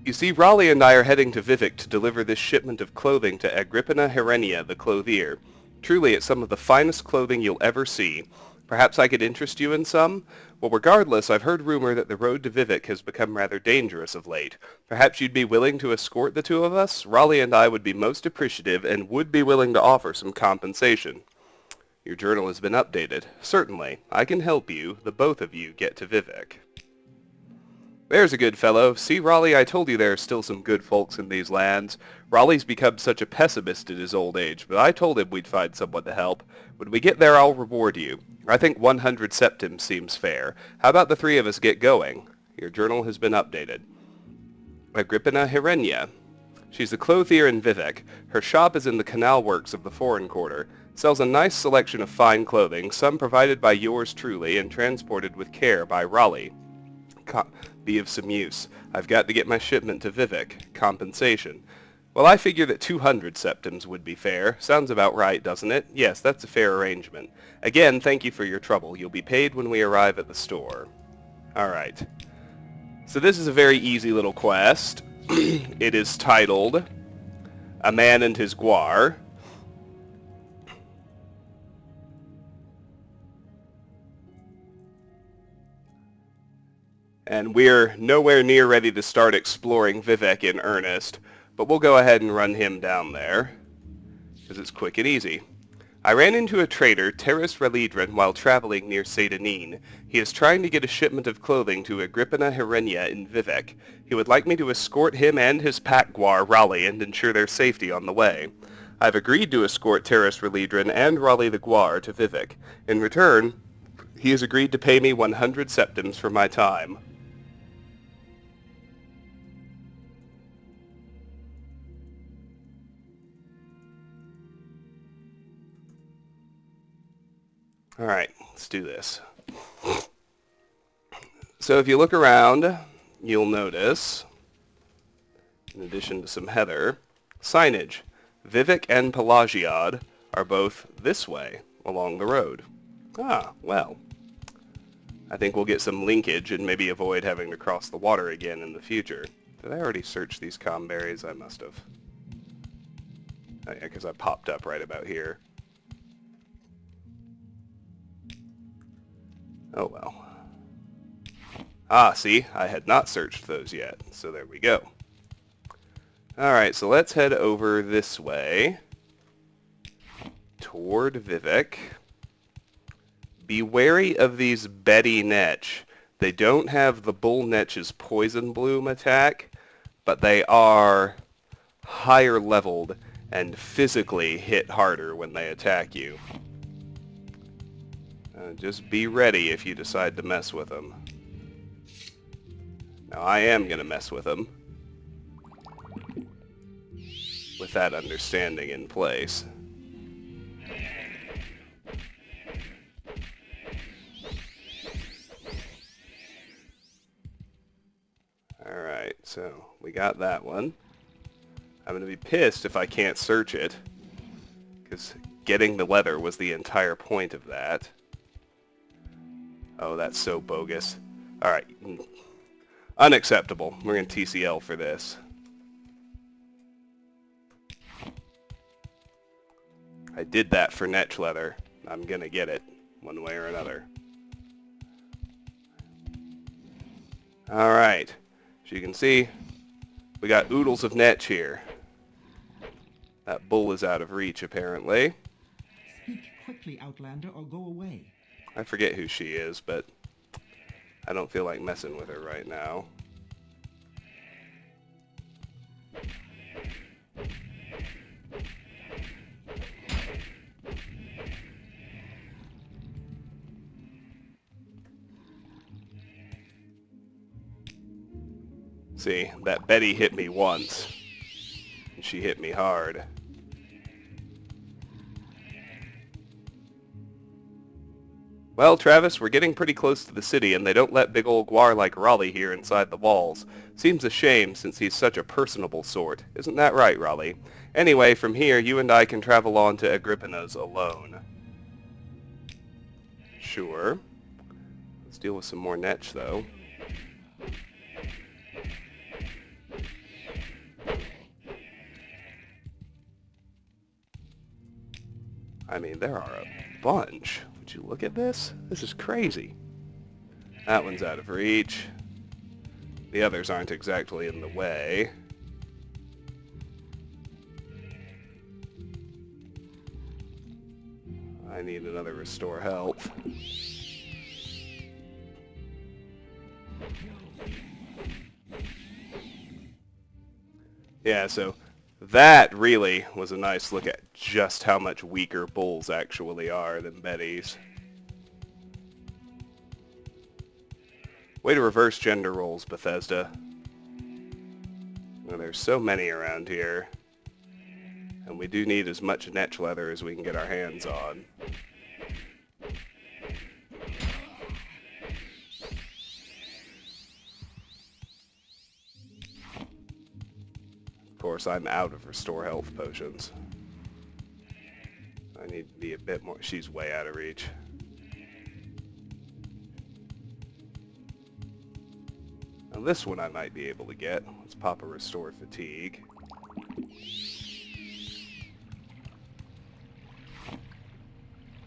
You see, Raleigh and I are heading to Vivek to deliver this shipment of clothing to Agrippina Herenia, the clothier. Truly, it's some of the finest clothing you'll ever see. Perhaps I could interest you in some? Well, regardless, I've heard rumor that the road to Vivek has become rather dangerous of late. Perhaps you'd be willing to escort the two of us? Raleigh and I would be most appreciative and would be willing to offer some compensation. Your journal has been updated. Certainly. I can help you, the both of you, get to Vivek. There's a good fellow. See, Raleigh, I told you there are still some good folks in these lands. Raleigh's become such a pessimist in his old age, but I told him we'd find someone to help. When we get there, I'll reward you. I think 100 septims seems fair. How about the three of us get going? Your journal has been updated. Agrippina Herenia. She's a clothier in Vivek. Her shop is in the canal works of the foreign quarter. Sells a nice selection of fine clothing, some provided by yours truly and transported with care by Raleigh. Be of some use. I've got to get my shipment to Vivek. Compensation. Well, I figure that 200 septims would be fair. Sounds about right, doesn't it? Yes, that's a fair arrangement. Again, thank you for your trouble. You'll be paid when we arrive at the store. Alright. So this is a very easy little quest. It is titled A Man and His Guar. And we're nowhere near ready to start exploring Vivek in earnest, but we'll go ahead and run him down there, because it's quick and easy. I ran into a trader, Terras Relidran, while traveling near Sadanin. He is trying to get a shipment of clothing to Agrippina Herenia in Vivek. He would like me to escort him and his pack Guar, Raleigh, and ensure their safety on the way. I've agreed to escort Terras Relidran and Raleigh the Guar to Vivek. In return, he has agreed to pay me 100 septims for my time. Alright, let's do this. So if you look around, you'll notice, in addition to some heather, signage. Vivek and Pelagiad are both this way along the road. Ah, well. I think we'll get some linkage and maybe avoid having to cross the water again in the future. Did I already search these comberries? I must have. Oh yeah, because I popped up right about here. Oh well. Ah, see, I had not searched those yet, so there we go. Alright, so let's head over this way toward Vivek. Be wary of these Betty Netch. They don't have the Bull Netch's Poison Bloom attack, but they are higher leveled and physically hit harder when they attack you. Just be ready if you decide to mess with them. Now I am going to mess with them, with that understanding in place. Alright, so we got that one. I'm going to be pissed if I can't search it, because getting the leather was the entire point of that. Oh, that's so bogus. Alright. Unacceptable. We're going to TCL for this. I did that for Netch leather. I'm going to get it, one way or another. Alright. As you can see, we got oodles of Netch here. That bull is out of reach, apparently. Speak quickly, Outlander, or go away. I forget who she is, but I don't feel like messing with her right now. See, that Betty hit me once, and she hit me hard. Well, Travis, we're getting pretty close to the city, and they don't let big old Guar like Raleigh here inside the walls. Seems a shame, since he's such a personable sort. Isn't that right, Raleigh? Anyway, from here, you and I can travel on to Agrippina's alone. Sure. Let's deal with some more netch, though. I mean, there are a bunch. Would you look at this? This is crazy. That one's out of reach. The others aren't exactly in the way. I need another restore health. Yeah, so that really was a nice look at just how much weaker bulls actually are than Betty's. Way to reverse gender roles, Bethesda. Well, there's so many around here. And we do need as much netch leather as we can get our hands on. Of course, I'm out of restore health potions. I need to be a bit more... She's way out of reach. Now this one I might be able to get. Let's pop a restore fatigue.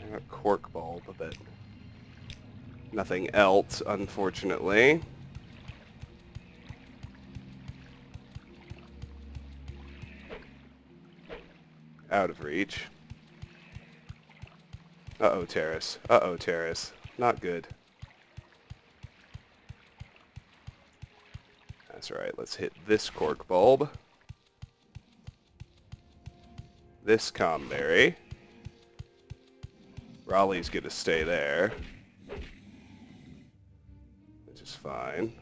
I got cork bulb, but nothing else, unfortunately. Out of reach. Uh-oh, Terrace. Uh-oh, Terrace. Not good. That's right, let's hit this cork bulb. This comberry. Raleigh's gonna stay there. Which is fine.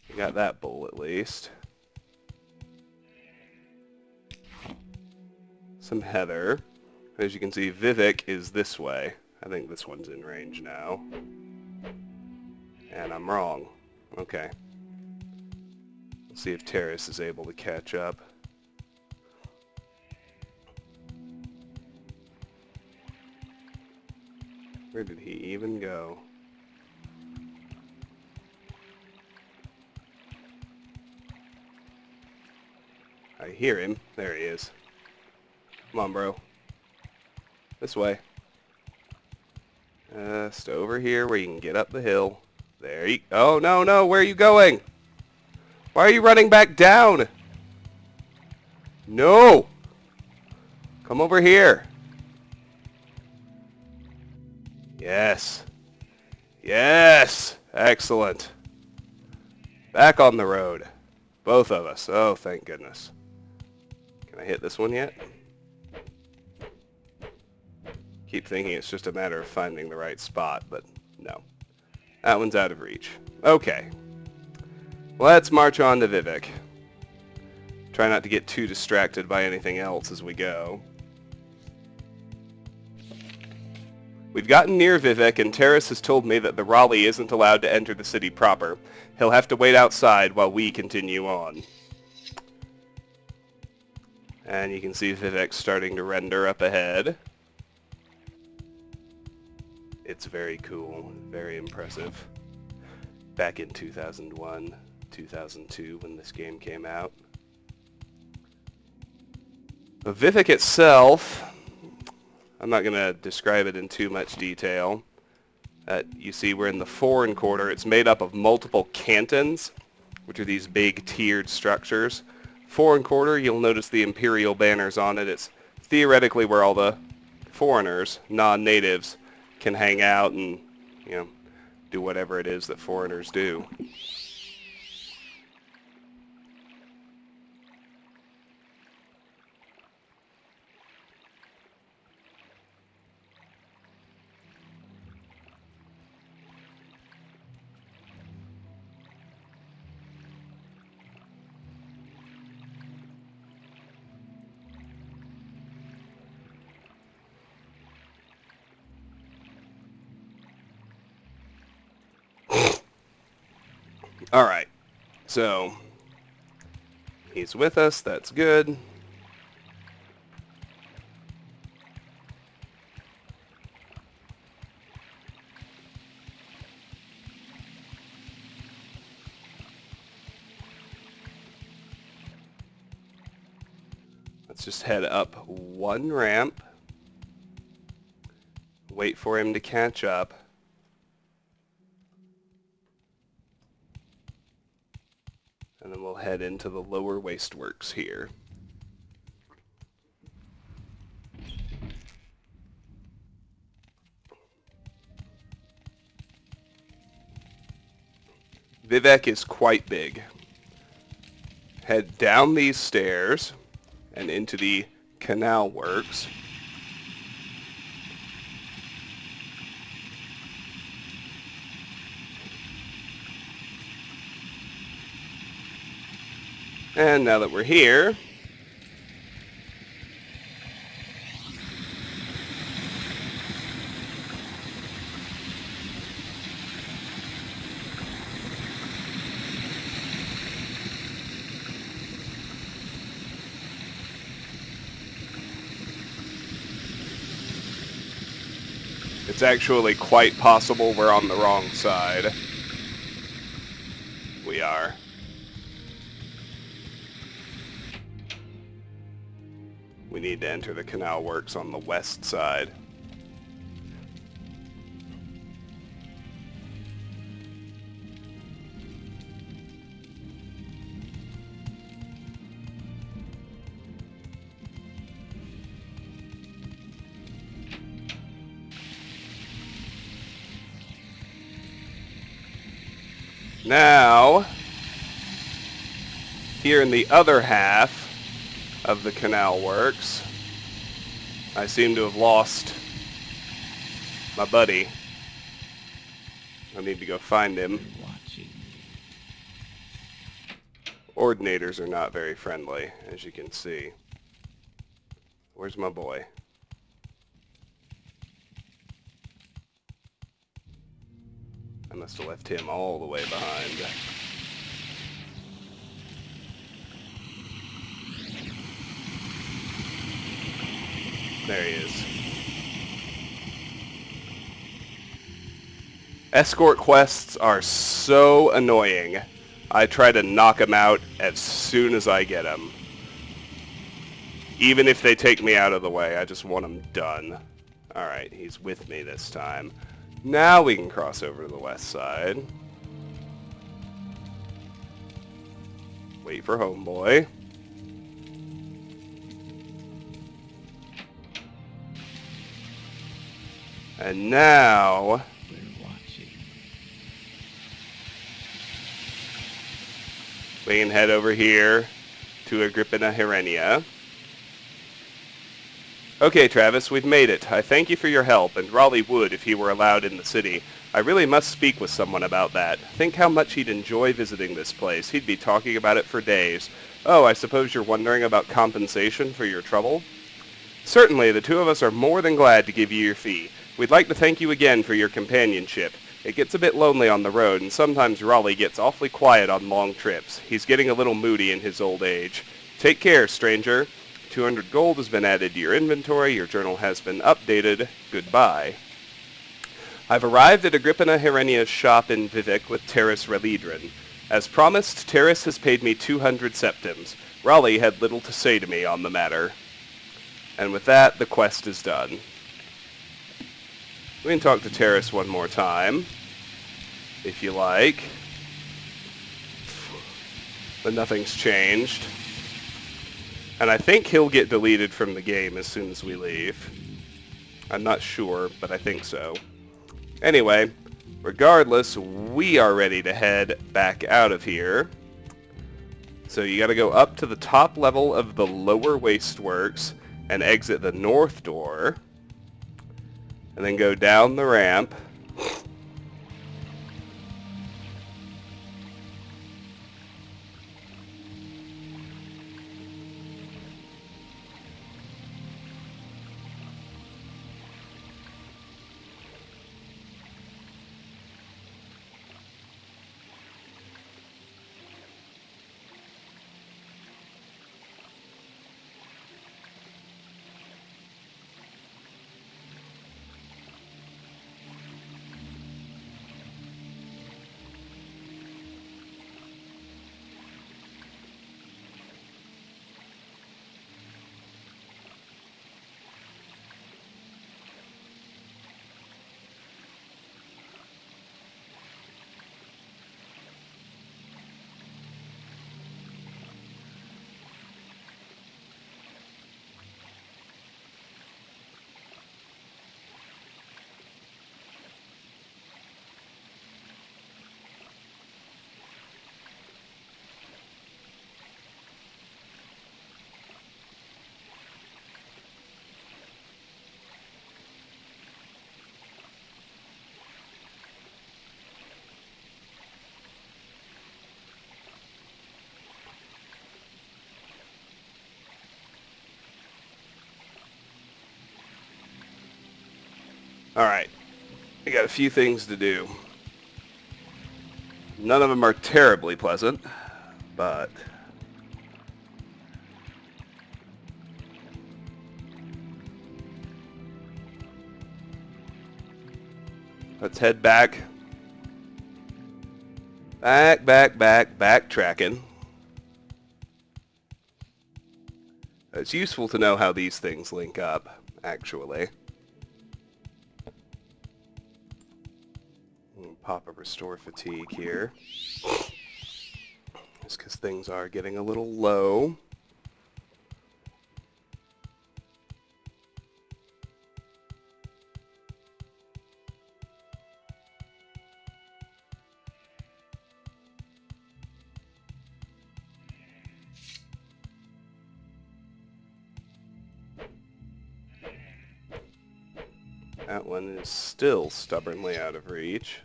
We got that bull at least. Some heather. As you can see, Vivek is this way. I think this one's in range now. And I'm wrong. Okay. Let's see if Terrace is able to catch up. Where did he even go? I hear him. There he is. Come on, bro. This way. Just over here where you can get up the hill. There you... Oh, no, no. Where are you going? Why are you running back down? No! Come over here. Yes. Yes! Excellent. Back on the road. Both of us. Oh, thank goodness. Can I hit this one yet? Keep thinking it's just a matter of finding the right spot, but no. That one's out of reach. Okay. Let's march on to Vivek. Try not to get too distracted by anything else as we go. We've gotten near Vivek, and Terrace has told me that the Raleigh isn't allowed to enter the city proper. He'll have to wait outside while we continue on. And you can see Vivek starting to render up ahead. It's very cool, very impressive. Back in 2001, 2002 when this game came out. But Vivek itself, I'm not going to describe it in too much detail. You see we're in the foreign quarter. It's made up of multiple cantons, which are these big tiered structures. Foreign quarter, you'll notice the imperial banners on it. It's theoretically where all the foreigners, non-natives, can hang out and, you know, do whatever it is that foreigners do. Alright, so he's with us, that's good. Let's just head up one ramp, wait for him to catch up. And then we'll head into the lower wasteworks here. Vivek is quite big. Head down these stairs and into the canal works. And now that we're here, it's actually quite possible we're on the wrong side. We are. We need to enter the canal works on the west side. Now, here in the other half of the canal works, I seem to have lost my buddy. I need to go find him. Ordinators are not very friendly, as you can see. Where's my boy? I must have left him all the way behind. There he is. Escort quests are so annoying. I try to knock them out as soon as I get them. Even if they take me out of the way, I just want them done. Alright, he's with me this time. Now we can cross over to the west side. Wait for homeboy. And now we can head over here to Agrippina Hirenia. Okay, Travis, we've made it. I thank you for your help, and Raleigh would if he were allowed in the city. I really must speak with someone about that. Think how much he'd enjoy visiting this place. He'd be talking about it for days. Oh, I suppose you're wondering about compensation for your trouble? Certainly, the two of us are more than glad to give you your fee. We'd like to thank you again for your companionship. It gets a bit lonely on the road, and sometimes Raleigh gets awfully quiet on long trips. He's getting a little moody in his old age. Take care, stranger. 200 gold has been added to your inventory. Your journal has been updated. Goodbye. I've arrived at Agrippina Hirenia's shop in Vivek with Terrace Relidrin. As promised, Terrace has paid me 200 septims. Raleigh had little to say to me on the matter. And with that, the quest is done. We can talk to Terrace one more time, if you like. But nothing's changed. And I think he'll get deleted from the game as soon as we leave. I'm not sure, but I think so. Anyway, regardless, we are ready to head back out of here. So you gotta go up to the top level of the lower wasteworks and exit the north door. And then go down the ramp. Alright, I got a few things to do. None of them are terribly pleasant, but... let's head back. Backtracking. It's useful to know how these things link up, actually. Pop a restore fatigue here. Just because things are getting a little low. That one is still stubbornly out of reach.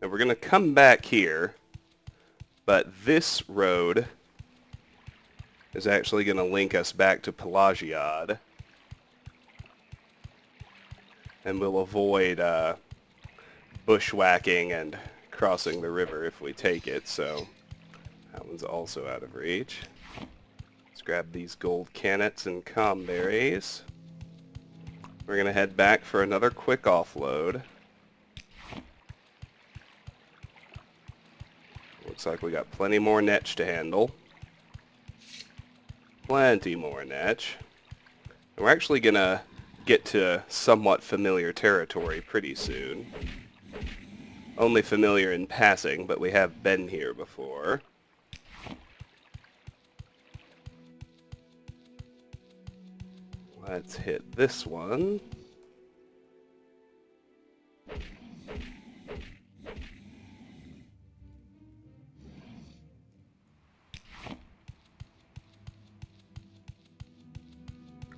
And we're going to come back here, but this road is actually going to link us back to Pelagiad. And we'll avoid bushwhacking and crossing the river if we take it, so that one's also out of reach. Let's grab these gold cannets and comberries. We're going to head back for another quick offload. Looks like we got plenty more netch to handle. Plenty more netch. And we're actually going to get to somewhat familiar territory pretty soon. Only familiar in passing, but we have been here before. Let's hit this one.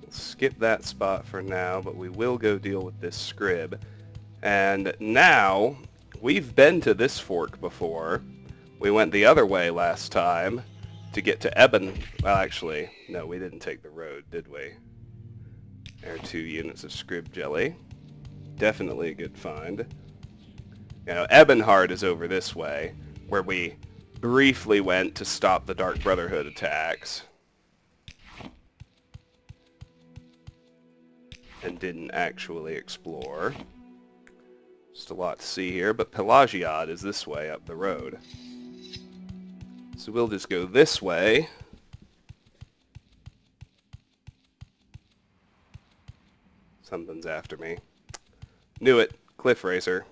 Skip that spot for now, but we will go deal with this scrib. And now, we've been to this fork before. We went the other way last time to get to Eben. Well, actually, no, we didn't take the road, did we? There are 2 units of scrib jelly. Definitely a good find. You know, Ebenhard is over this way, where we briefly went to stop the Dark Brotherhood attacks. And didn't actually explore. Just a lot to see here, but Pelagiad is this way up the road. So we'll just go this way. Something's after me. Knew it. Cliff Racer.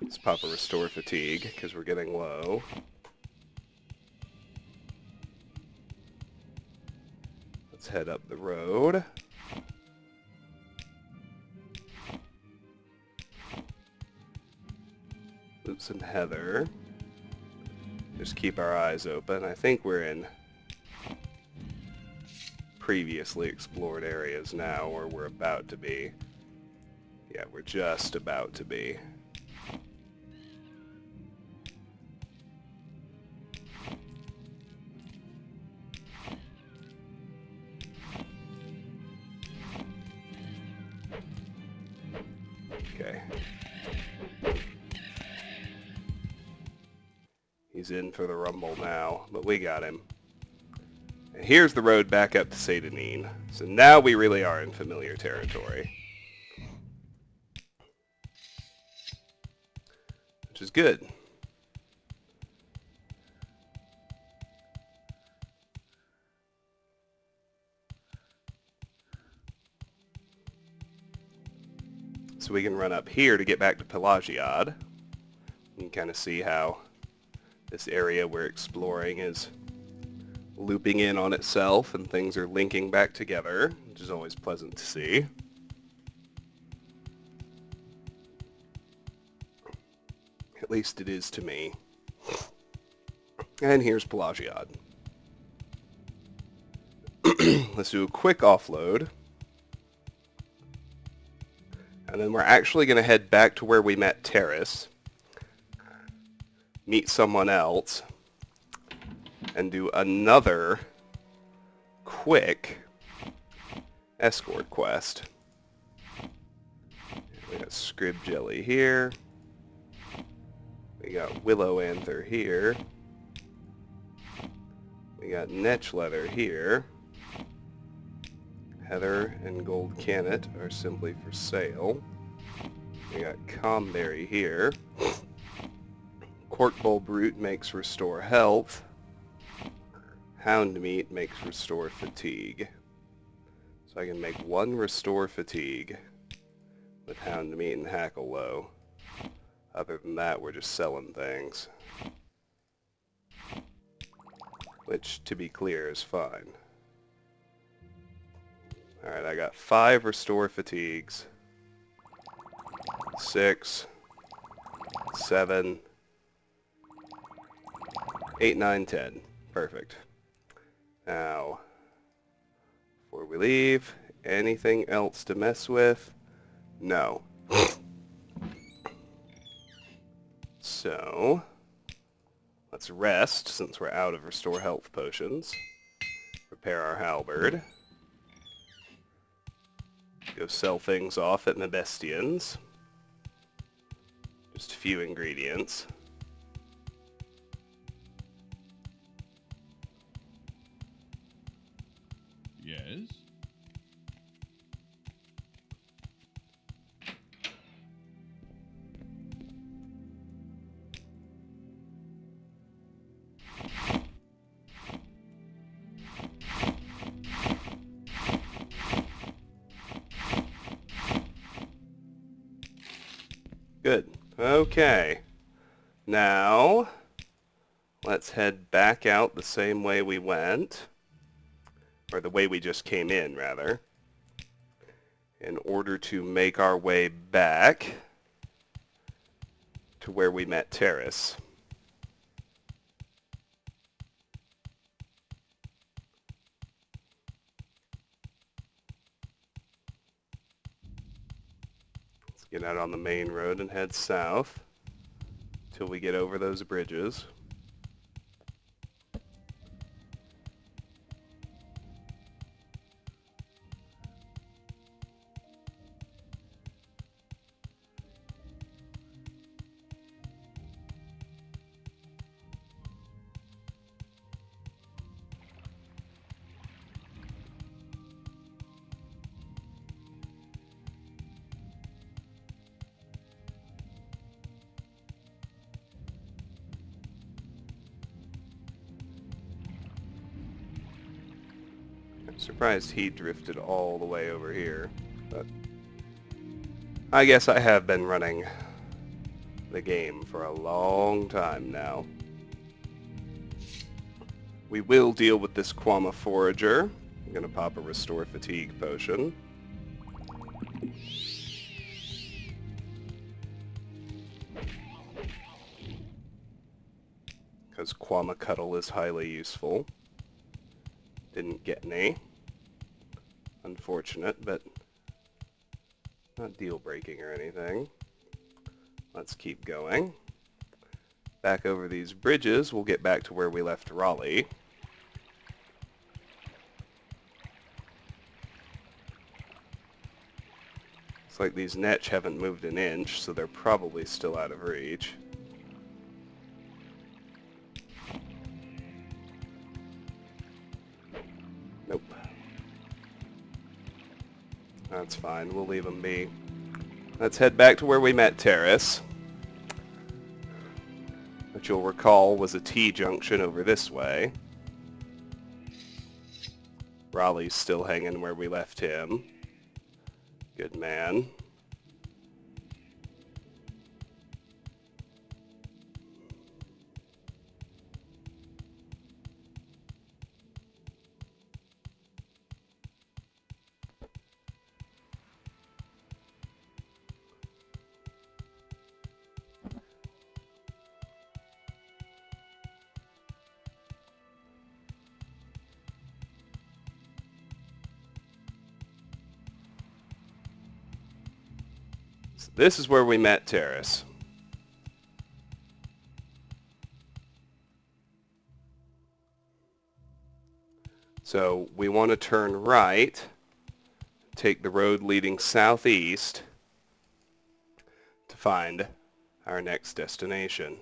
Let's pop a restore fatigue, because we're getting low. Let's head up the road. Loot some heather. Just keep our eyes open. I think we're in previously explored areas now, or we're about to be. Yeah, we're just about to be. Okay. He's in for the rumble now, but we got him. And here's the road back up to Satanine. So now we really are in familiar territory. Which is good. So we can run up here to get back to Pelagiad. You can kind of see how this area we're exploring is looping in on itself and things are linking back together, which is always pleasant to see. At least it is to me. And here's Pelagiad. Let's do a quick offload. And then we're actually going to head back to where we met Terrace, meet someone else, and do another quick escort quest. We got Scrib Jelly here. We got Willow Anther here. We got Netch Leather here. Heather and Gold Cannet are simply for sale. We got Comberry here. Cork Bowl Brute makes Restore Health. Hound Meat makes Restore Fatigue. So I can make one Restore Fatigue with Hound Meat and Hackle Low. Other than that, we're just selling things. Which, to be clear, is fine. Alright, I got 5 Restore Fatigues. 6. 7. 8, 9, 10. Perfect. Now, before we leave, anything else to mess with? No. So, let's rest since we're out of Restore Health potions. Repair our halberd. Go sell things off at Mebestians. Just a few ingredients. Yes? Good. Okay. Now, let's head back out the same way we went. Or the way we just came in, rather. In order to make our way back to where we met Terrace. Let's get out on the main road and head south till we get over those bridges. I'm surprised he drifted all the way over here, but I guess I have been running the game for a long time now. We will deal with this Quama Forager. I'm going to pop a Restore Fatigue potion. Because Quama Cuddle is highly useful. Didn't get any. Unfortunate, but not deal-breaking or anything. Let's keep going. Back over these bridges, we'll get back to where we left Raleigh. Looks like these Netch haven't moved an inch, so they're probably still out of reach. Nope. That's fine, we'll leave them be. Let's head back to where we met Terrace, which you'll recall was a T-junction over this way. Raleigh's still hanging where we left him. Good man. So this is where we met Terrace. So we want to turn right take the road leading southeast to find our next destination.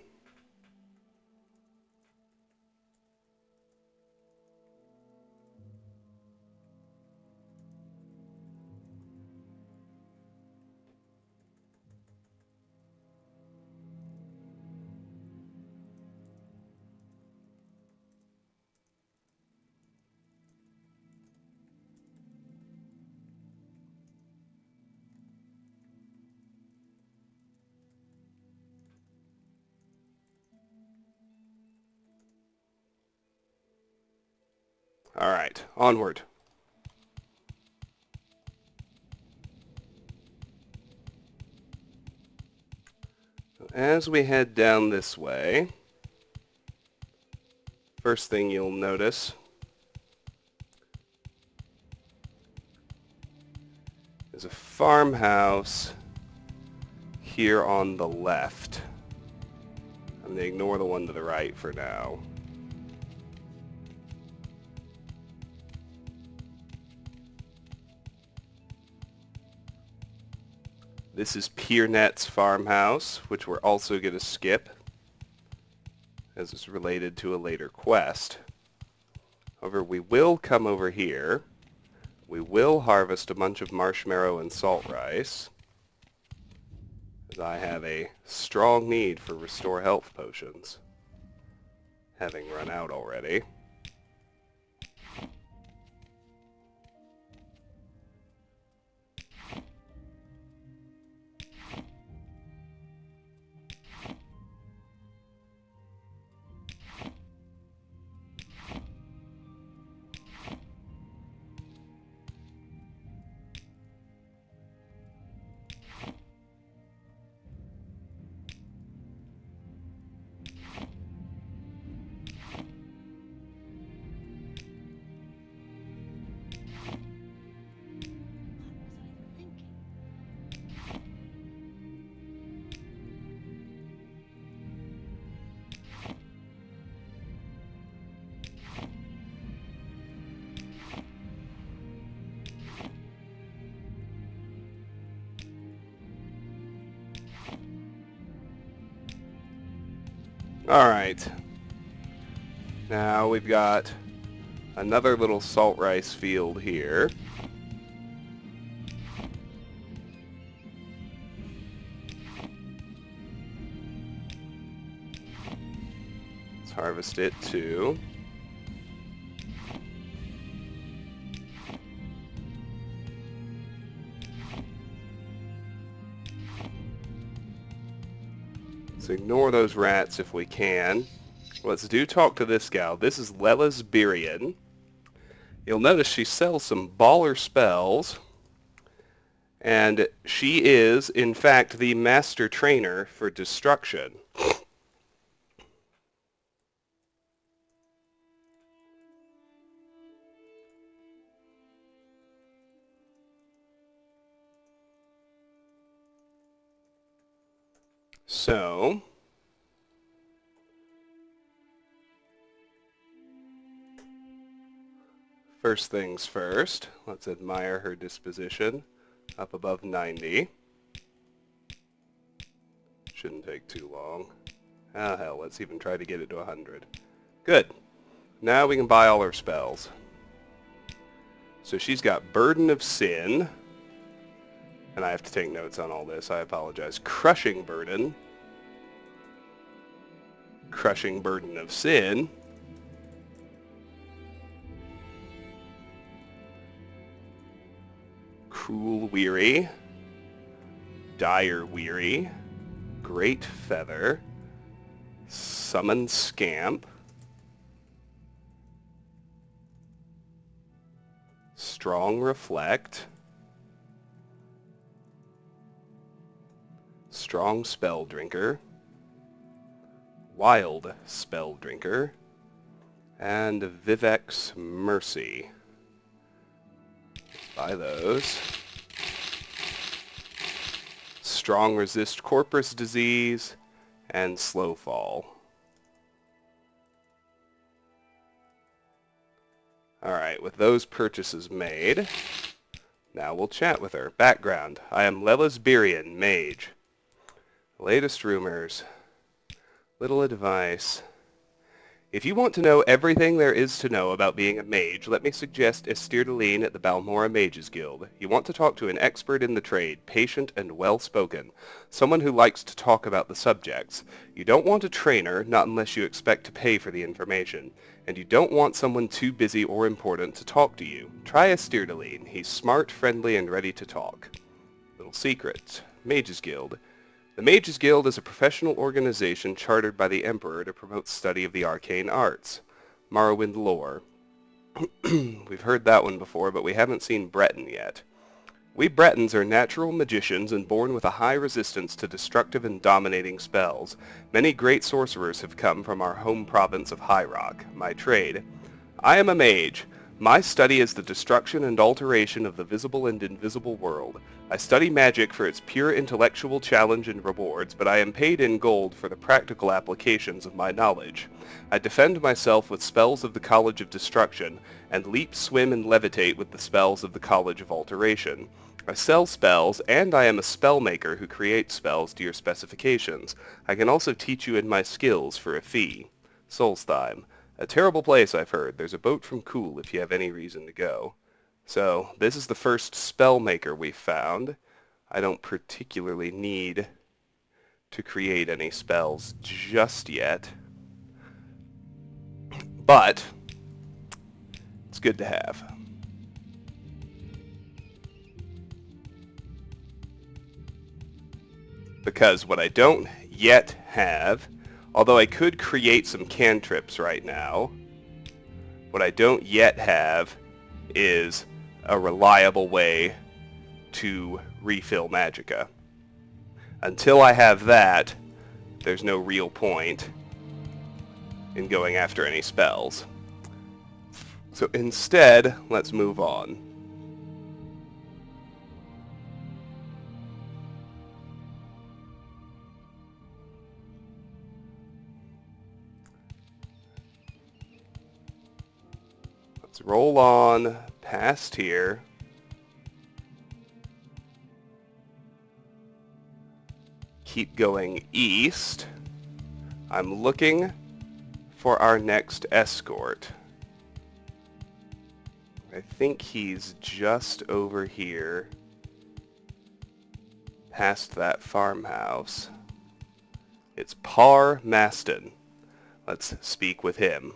All right, onward. As we head down this way, first thing you'll notice is a farmhouse here on the left. I'm going to ignore the one to the right for now. This is Piernet's farmhouse, which we're also going to skip, as it's related to a later quest. However, we will come over here. We will harvest a bunch of marshmallow and salt rice, as I have a strong need for restore health potions, having run out already. Alright, now we've got another little salt rice field here. Let's harvest it too. Let's ignore those rats if we can. Let's do talk to this gal. This is Lella's Birian. You'll notice she sells some baller spells. And she is, in fact, the master trainer for destruction. So, first things first, let's admire her disposition. Up above 90. Shouldn't take too long. Ah, hell, let's even try to get it to 100. Good. Now we can buy all her spells. So she's got Burden of Sin. And I have to take notes on all this, I apologize. Crushing Burden. Crushing Burden of Sin. Cruel Weary. Dire Weary. Great Feather. Summon Scamp. Strong Reflect. Strong Spell Drinker. Wild Spell Drinker. And Vivek's Mercy. Buy those. Strong Resist Corpus Disease and Slow Fall. Alright, with those purchases made, Now we'll chat with her. Background. I am Lelasbirian, mage. Latest rumors. Little advice. If you want to know everything there is to know about being a mage, let me suggest Ascadian at the Balmora Mages Guild. You want to talk to an expert in the trade, patient and well-spoken, someone who likes to talk about the subjects. You don't want a trainer, not unless you expect to pay for the information. And you don't want someone too busy or important to talk to you. Try Ascadian. He's smart, friendly, and ready to talk. Little secret. Mages Guild. The Mages Guild is a professional organization chartered by the Emperor to promote study of the arcane arts. Morrowind lore. We've heard that one before, but we haven't seen Breton yet. We Bretons are natural magicians and born with a high resistance to destructive and dominating spells. Many great sorcerers have come from our home province of High Rock, my trade. I am a mage. My study is the destruction and alteration of the visible and invisible world. I study magic for its pure intellectual challenge and rewards, but I am paid in gold for the practical applications of my knowledge. I defend myself with spells of the College of Destruction, and leap, swim, and levitate with the spells of the College of Alteration. I sell spells, and I am a spell maker who creates spells to your specifications. I can also teach you in my skills for a fee. Solstheim. A terrible place, I've heard. There's a boat from Cool if you have any reason to go. So, this is the first spell maker we've found. I don't particularly need to create any spells just yet. But, it's good to have. Because what I don't yet have, although I could create some cantrips right now, what I don't yet have is a reliable way to refill magicka. Until I have that, there's no real point in going after any spells. So instead, let's move on. Let's roll on past here. Keep going east. I'm looking for our next escort. I think he's just over here, past that farmhouse. It's Par Maston. Let's speak with him.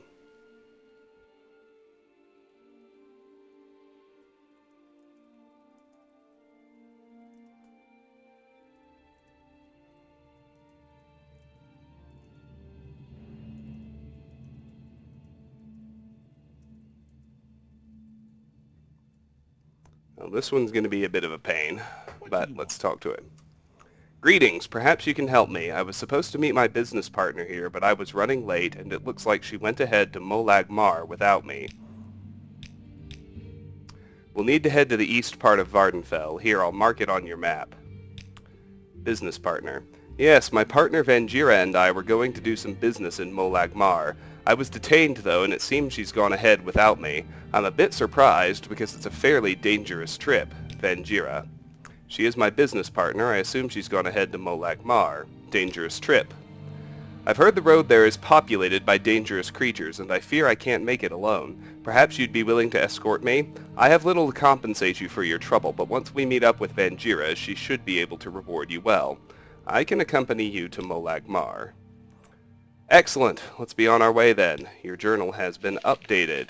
Well, this one's going to be a bit of a pain, but let's talk to him. Greetings, perhaps you can help me. I was supposed to meet my business partner here, but I was running late, and it looks like she went ahead to Molag Mar without me. We'll need to head to the east part of Vardenfell. Here, I'll mark it on your map. Business partner. Yes, my partner Vanjira and I were going to do some business in Molag Mar. I was detained, though, and it seems she's gone ahead without me. I'm a bit surprised, because it's a fairly dangerous trip. Vanjira. She is my business partner. I assume she's gone ahead to Molag Mar. Dangerous trip. I've heard the road there is populated by dangerous creatures, and I fear I can't make it alone. Perhaps you'd be willing to escort me? I have little to compensate you for your trouble, but once we meet up with Vanjira, she should be able to reward you well. I can accompany you to Molag Mar. Excellent. Let's be on our way then. Your journal has been updated.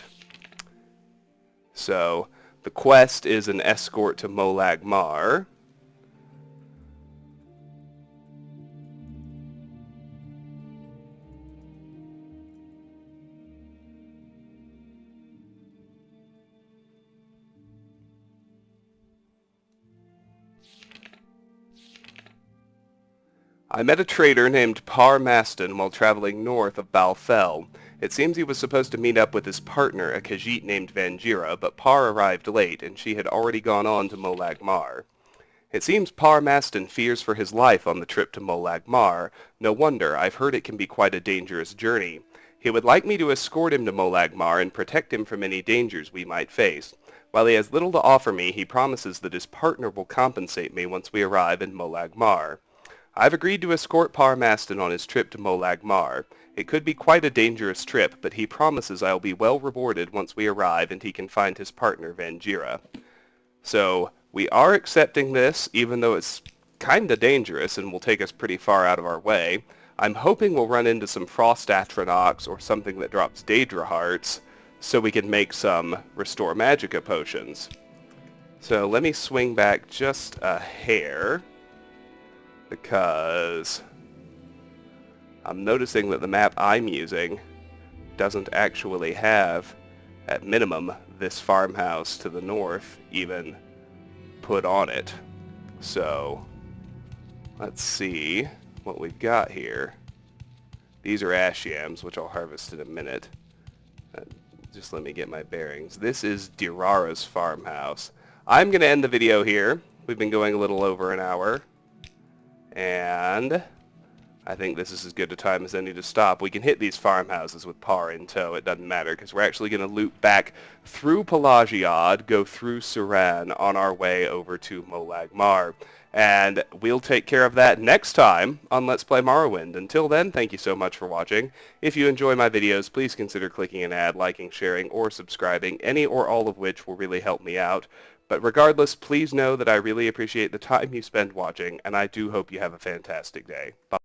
So, the quest is an escort to Molag Mar. I met a trader named Par Maston while traveling north of Balfell. It seems he was supposed to meet up with his partner, a Khajiit named Vanjira, but Par arrived late, and she had already gone on to Molag Mar. It seems Par Maston fears for his life on the trip to Molag Mar. No wonder, I've heard it can be quite a dangerous journey. He would like me to escort him to Molag Mar and protect him from any dangers we might face. While he has little to offer me, he promises that his partner will compensate me once we arrive in Molag Mar. I've agreed to escort Par Maston on his trip to Molag Mar. It could be quite a dangerous trip, but he promises I'll be well rewarded once we arrive and he can find his partner Vanjira. So we are accepting this, even though it's kinda dangerous and will take us pretty far out of our way. I'm hoping we'll run into some Frost Atronachs or something that drops Daedra Hearts, so we can make some Restore Magicka potions. So let me swing back just a hair, because I'm noticing that the map I'm using doesn't actually have, at minimum, this farmhouse to the north even put on it. So let's see what we've got here. These are ash yams, which I'll harvest in a minute. Just let me get my bearings. This is Dirara's farmhouse. I'm going to end the video here. We've been going a little over an hour. And I think this is as good a time as any to stop. We can hit these farmhouses with Par in tow. It doesn't matter, because we're actually going to loop back through Pelagiad, go through Suran on our way over to Molag Mar. And we'll take care of that next time on Let's Play Morrowind. Until then, thank you so much for watching. If you enjoy my videos, please consider clicking an ad, liking, sharing, or subscribing, any or all of which will really help me out. But regardless, please know that I really appreciate the time you spend watching, and I do hope you have a fantastic day. Bye.